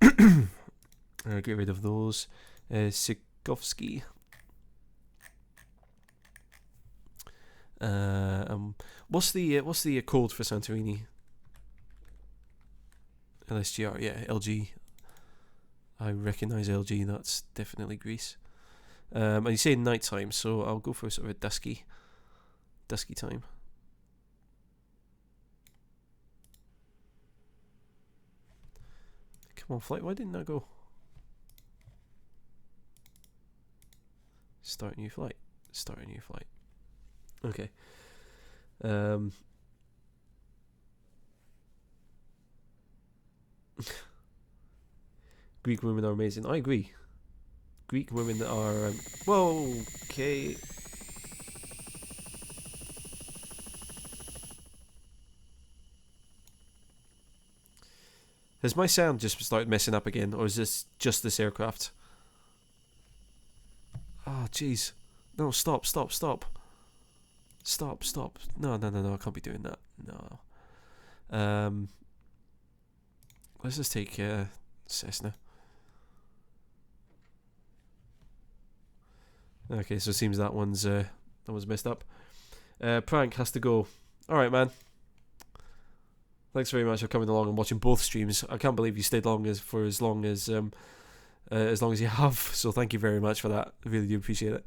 Get rid of those. Sikovsky. What's the code for Santorini? LSGR, yeah, LG. I recognise LG. That's definitely Greece. And you say night time, so I'll go for sort of a dusky time. Come on, flight. Why didn't that go? Start a new flight. Okay. Greek women are amazing. I agree. Greek women are. Whoa. Okay. Has my sound just started messing up again, or is this just this aircraft? Oh, jeez. No, stop. Stop. No, I can't be doing that. No. Let's just take Cessna. Okay, so it seems that one's messed up. Prank has to go. Alright, man. Thanks very much for coming along and watching both streams. I can't believe you stayed for as long as you have. So thank you very much for that. I really do appreciate it.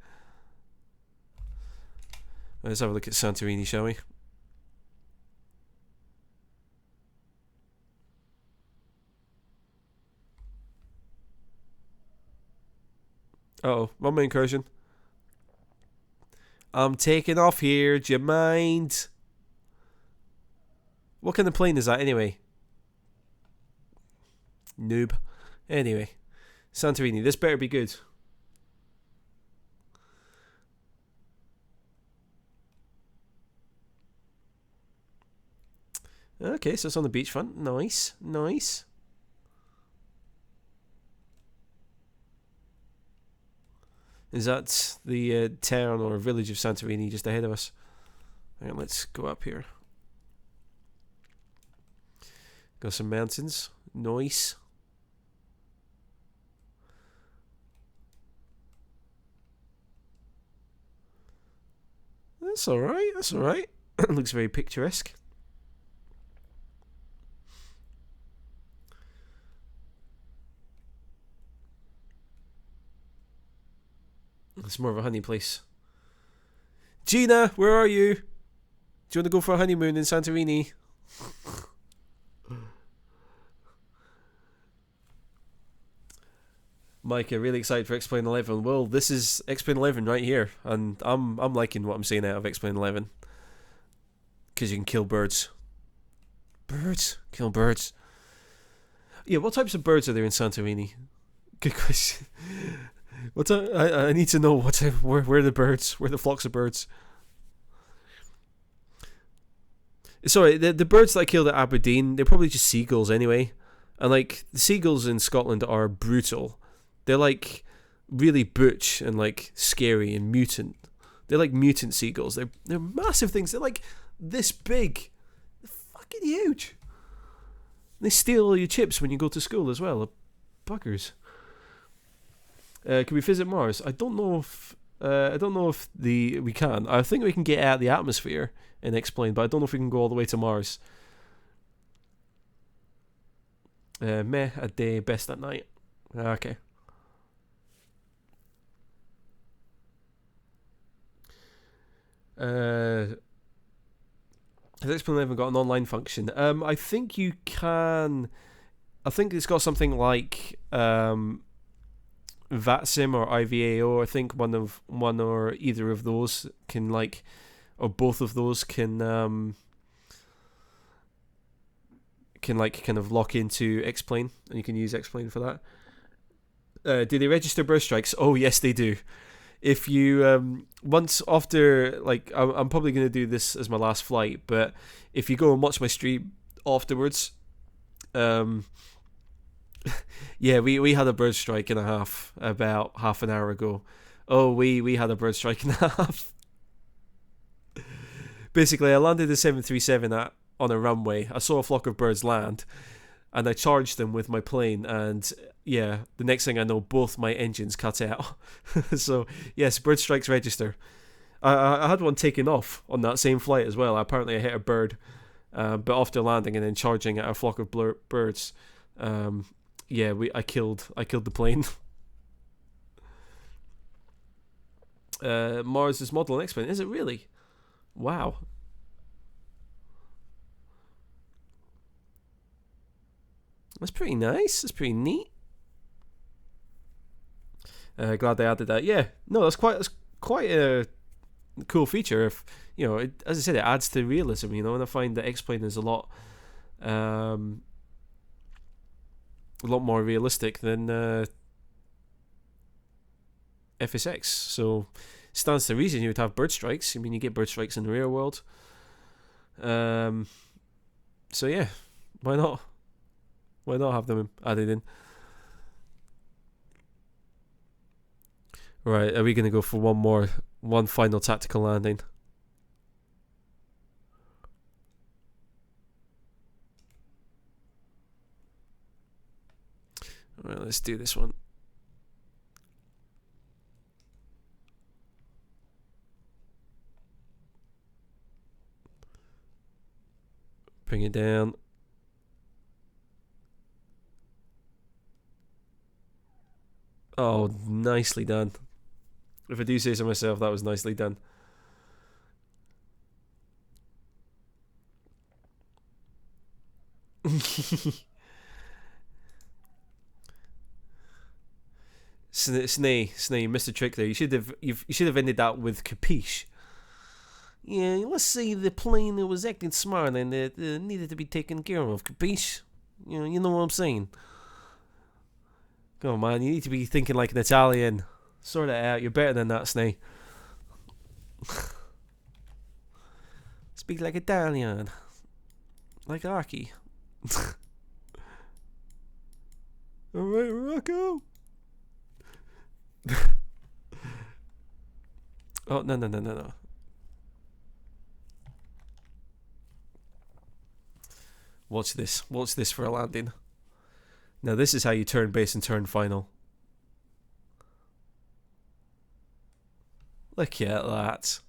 Let's have a look at Santorini, shall we? Uh-oh, runway incursion. I'm taking off here. Do you mind? What kind of plane is that anyway? Noob. Anyway, Santorini, this better be good. Okay, so it's on the beachfront. Nice. Is that the town or village of Santorini just ahead of us? Hang on, let's go up here. Got some mountains. Nice. That's alright. Looks very picturesque. It's more of a honey place. Gina, where are you? Do you want to go for a honeymoon in Santorini? Mike, really excited for X-Plane 11. Well, this is X-Plane 11 right here, and I'm liking what I'm seeing out of X-Plane 11. Because you can kill birds. Kill birds. Yeah, what types of birds are there in Santorini? Good question. I need to know where are the birds? Where are the flocks of birds? Sorry, the birds that I killed at Aberdeen, they're probably just seagulls anyway. And like the seagulls in Scotland are brutal. They're like really butch and like scary and mutant. They're like mutant seagulls. They're massive things. They're like this big. They're fucking huge. They steal all your chips when you go to school as well. Buggers. Can we visit Mars? I don't know if we can. I think we can get out of the atmosphere and explain, but I don't know if we can go all the way to Mars. Meh at day, best at night. Okay. Has Explain even got an online function? I think you can. I think it's got something like VATSIM or IVAO. I think one or either of those can like, or both of those can like kind of lock into Explain, and you can use Explain for that. Do they register bird strikes? Oh yes, they do. If you once after, like, I'm probably going to do this as my last flight, but if you go and watch my stream afterwards, yeah, we had a bird strike and a half about half an hour ago. Oh, we had a bird strike and a half. Basically, I landed the 737 on a runway. I saw a flock of birds land, and I charged them with my plane, and yeah, the next thing I know, both my engines cut out. So yes, bird strikes register. I had one taken off on that same flight as well. Apparently I hit a bird, but after landing and then charging at a flock of birds, yeah, I killed the plane. Mars is model and Explain. Is it really? Wow. That's pretty nice. That's pretty neat. Glad they added that. Yeah, no, that's quite a cool feature. If you know, as I said, it adds to realism. You know, and I find that Explain is a lot more realistic than FSX. So stands to reason you would have bird strikes. I mean, you get bird strikes in the real world. So yeah, why not? Why not have them added in? Right, are we going to go for one final tactical landing? Alright, let's do this one. Bring it down. Oh, nicely done. If I do say so myself, that was nicely done. Snay, you missed a trick there. You should have ended that with capiche. Yeah, let's say the plane that was acting smart and it needed to be taken care of. Capiche? You know what I'm saying. Come on, man, you need to be thinking like an Italian. Sort it out. You're better than that, Snay. Speak like Italian. Like Archie. Alright, Rocco. Oh, no. Watch this for a landing. Now this is how you turn base and turn final. Look at that.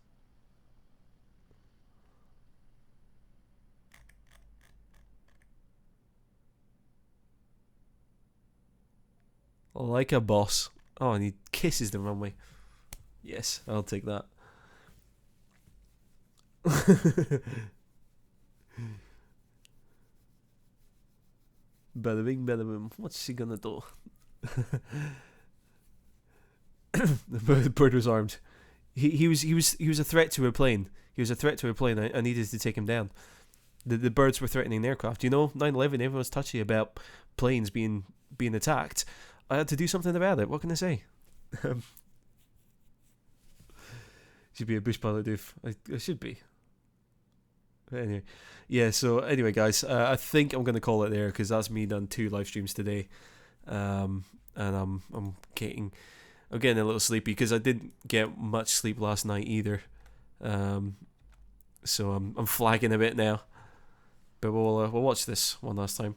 Like a boss. Oh, and he kisses the runway. Yes, I'll take that. Bada bing, bada boom. What's she gonna do? The bird was armed. He was a threat to a plane. He was a threat to a plane. I needed to take him down. The birds were threatening the aircraft. You know, 9/11. Everyone's touchy about planes being attacked. I had to do something about it. What can I say? Um, should be a bush pilot, Dave. I should be. But anyway, yeah. So anyway, guys, I think I'm gonna call it there because that's me done 2 live streams today, and I'm getting a little sleepy because I didn't get much sleep last night either. So I'm flagging a bit now, but we'll watch this one last time.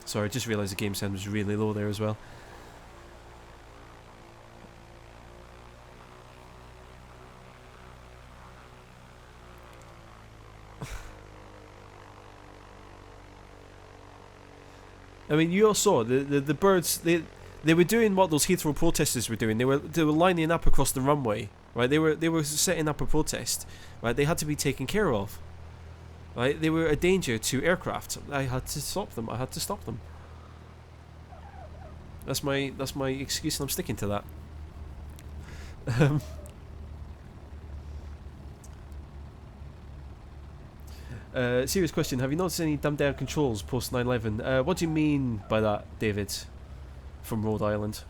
Sorry, I just realised the game sound was really low there as well. I mean, you all saw the birds. They were doing what those Heathrow protesters were doing. They were lining up across the runway, right? They were setting up a protest, right? They had to be taken care of, right? They were a danger to aircraft. I had to stop them. That's my excuse, and I'm sticking to that. Serious question. Have you noticed any dumbed down controls post 9/11? What do you mean by that, David? From Rhode Island.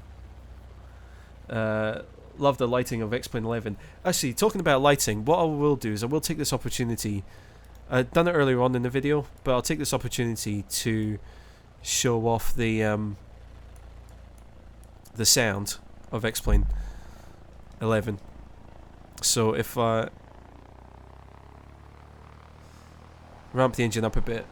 Love the lighting of X-Plane 11. Actually, talking about lighting, what I will do is I will take this opportunity. I've done it earlier on in the video, but I'll take this opportunity to show off the sound of X-Plane 11. So if I ramp the engine up a bit.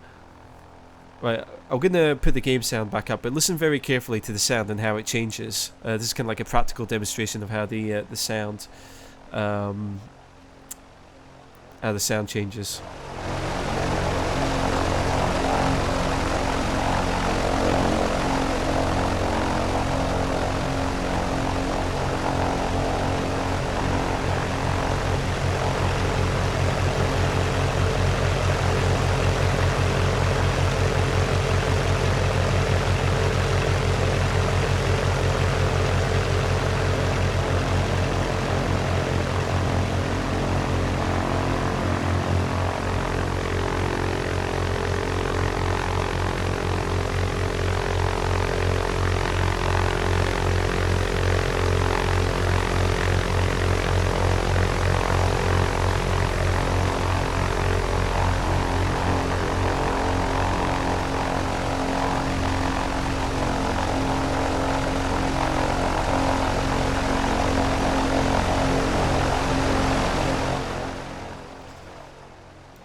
Right, I'm going to put the game sound back up, but listen very carefully to the sound and how it changes. This is kind of like a practical demonstration of how the sound changes.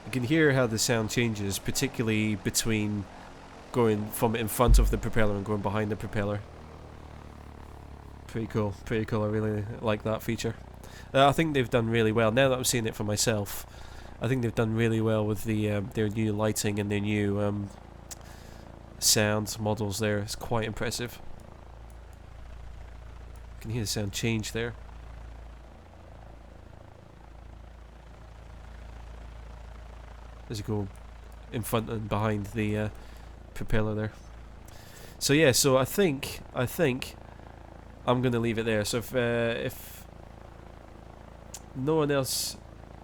You can hear how the sound changes, particularly between going from in front of the propeller and going behind the propeller. Pretty cool, I really like that feature. I think they've done really well, now that I'm seeing it for myself. I think they've done really well with the their new lighting and their new sound models there. It's quite impressive. You can hear the sound change there. As you go in front and behind the propeller there. So yeah, so I think I'm gonna leave it there. So if no one else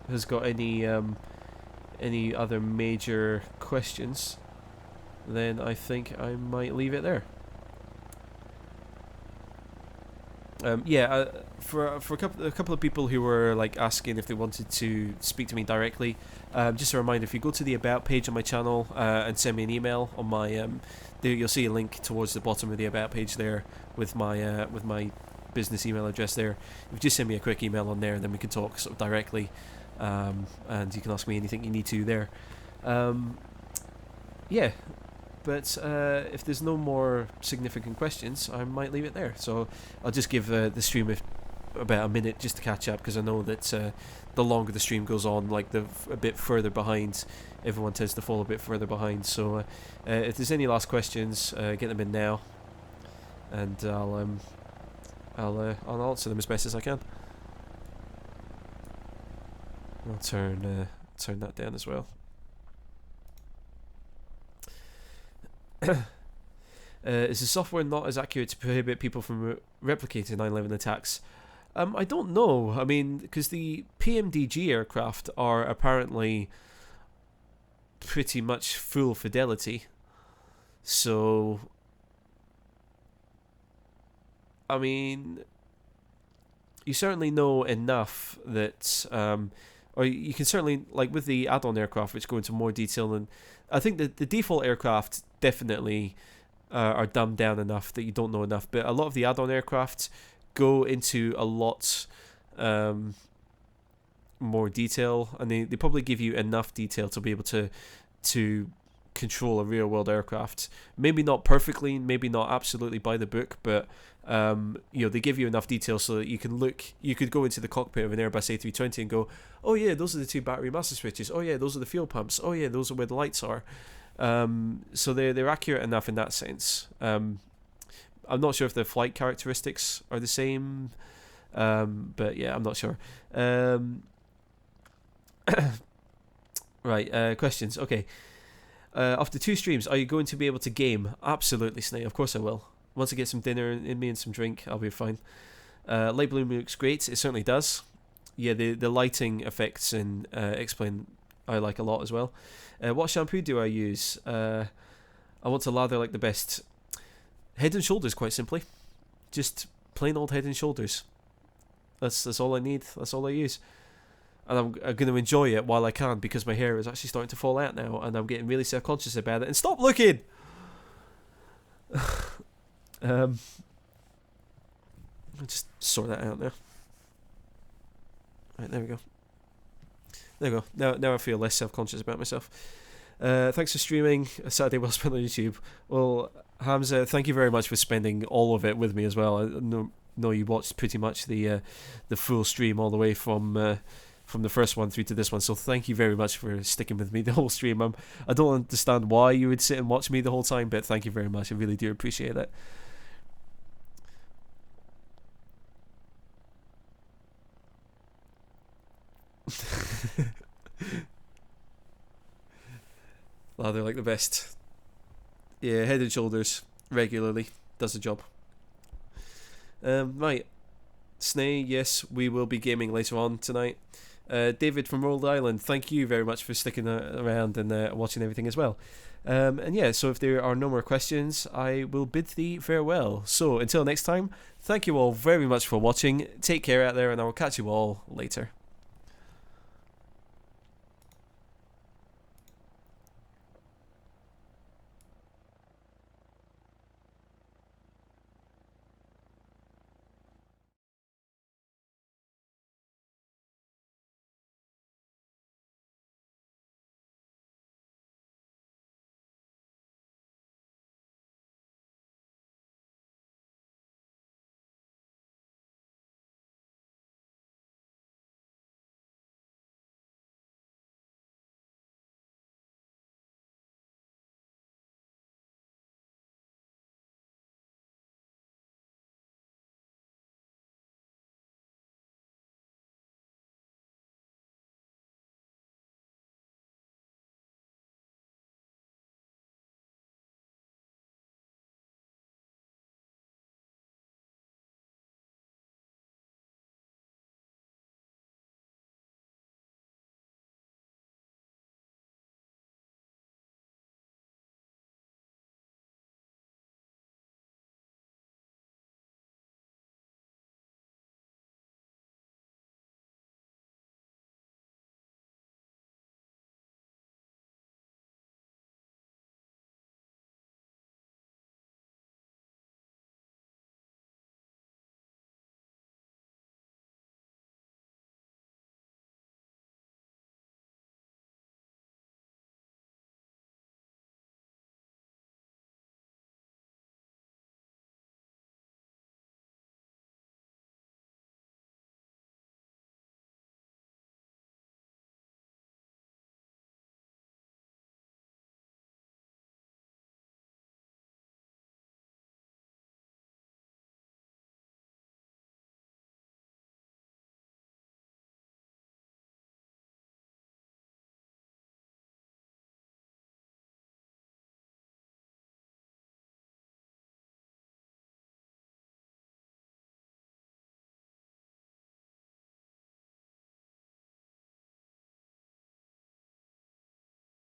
has got any other major questions, then I think I might leave it there. For a couple of people who were like asking if they wanted to speak to me directly, just a reminder: if you go to the About page on my channel and send me an email on my there, you'll see a link towards the bottom of the About page there with my business email address there. If you just send me a quick email on there, then we can talk sort of directly, and you can ask me anything you need to there. Yeah. But if there's no more significant questions, I might leave it there. So I'll just give the stream about a minute just to catch up, because I know that the longer the stream goes on, like a bit further behind, everyone tends to fall a bit further behind. So if there's any last questions, get them in now, and I'll answer them as best as I can. I'll turn that down as well. Is the software not as accurate to prohibit people from replicating 9/11 attacks? I don't know. I mean, because the PMDG aircraft are apparently pretty much full fidelity, so I mean, you certainly know enough that, or you can certainly, like with the add-on aircraft, which go into more detail, and I think that the default aircraft definitely are dumbed down enough that you don't know enough, but a lot of the add-on aircraft go into a lot more detail, and they probably give you enough detail to be able to control a real world aircraft. Maybe not perfectly, maybe not absolutely by the book, but they give you enough detail so that you could go into the cockpit of an Airbus A320 and go, oh yeah, those are the two battery master switches, oh yeah, those are the fuel pumps, oh yeah, those are where the lights are. So they're accurate enough in that sense. I'm not sure if the flight characteristics are the same, but yeah, I'm not sure. Right, questions. Okay. After 2 streams, are you going to be able to game? Absolutely, Snake. Of course I will. Once I get some dinner in me and some drink, I'll be fine. Light bloom looks great. It certainly does. Yeah, the lighting effects in Explain I like a lot as well. What shampoo do I use? I want to lather like the best. Head and Shoulders, quite simply. Just plain old Head and Shoulders. That's all I need. That's all I use. And I'm going to enjoy it while I can, because my hair is actually starting to fall out now, and I'm getting really self-conscious about it. And stop looking! I'll just sort that out now. Right, there we go. There we go. Now I feel less self-conscious about myself. Thanks for streaming. A Saturday well spent on YouTube. Well, Hamza, thank you very much for spending all of it with me as well. I know you watched pretty much the full stream all the way from the first one through to this one, so thank you very much for sticking with me the whole stream. I don't understand why you would sit and watch me the whole time, but thank you very much. I really do appreciate it. Lather like the best. Yeah, Head and Shoulders regularly does the job. Right, Snay, yes, we will be gaming later on tonight. David from Rhode Island, thank you very much for sticking around and watching everything as well. And yeah, so if there are no more questions, I will bid thee farewell. So until next time, thank you all very much for watching. Take care out there, and I will catch you all later.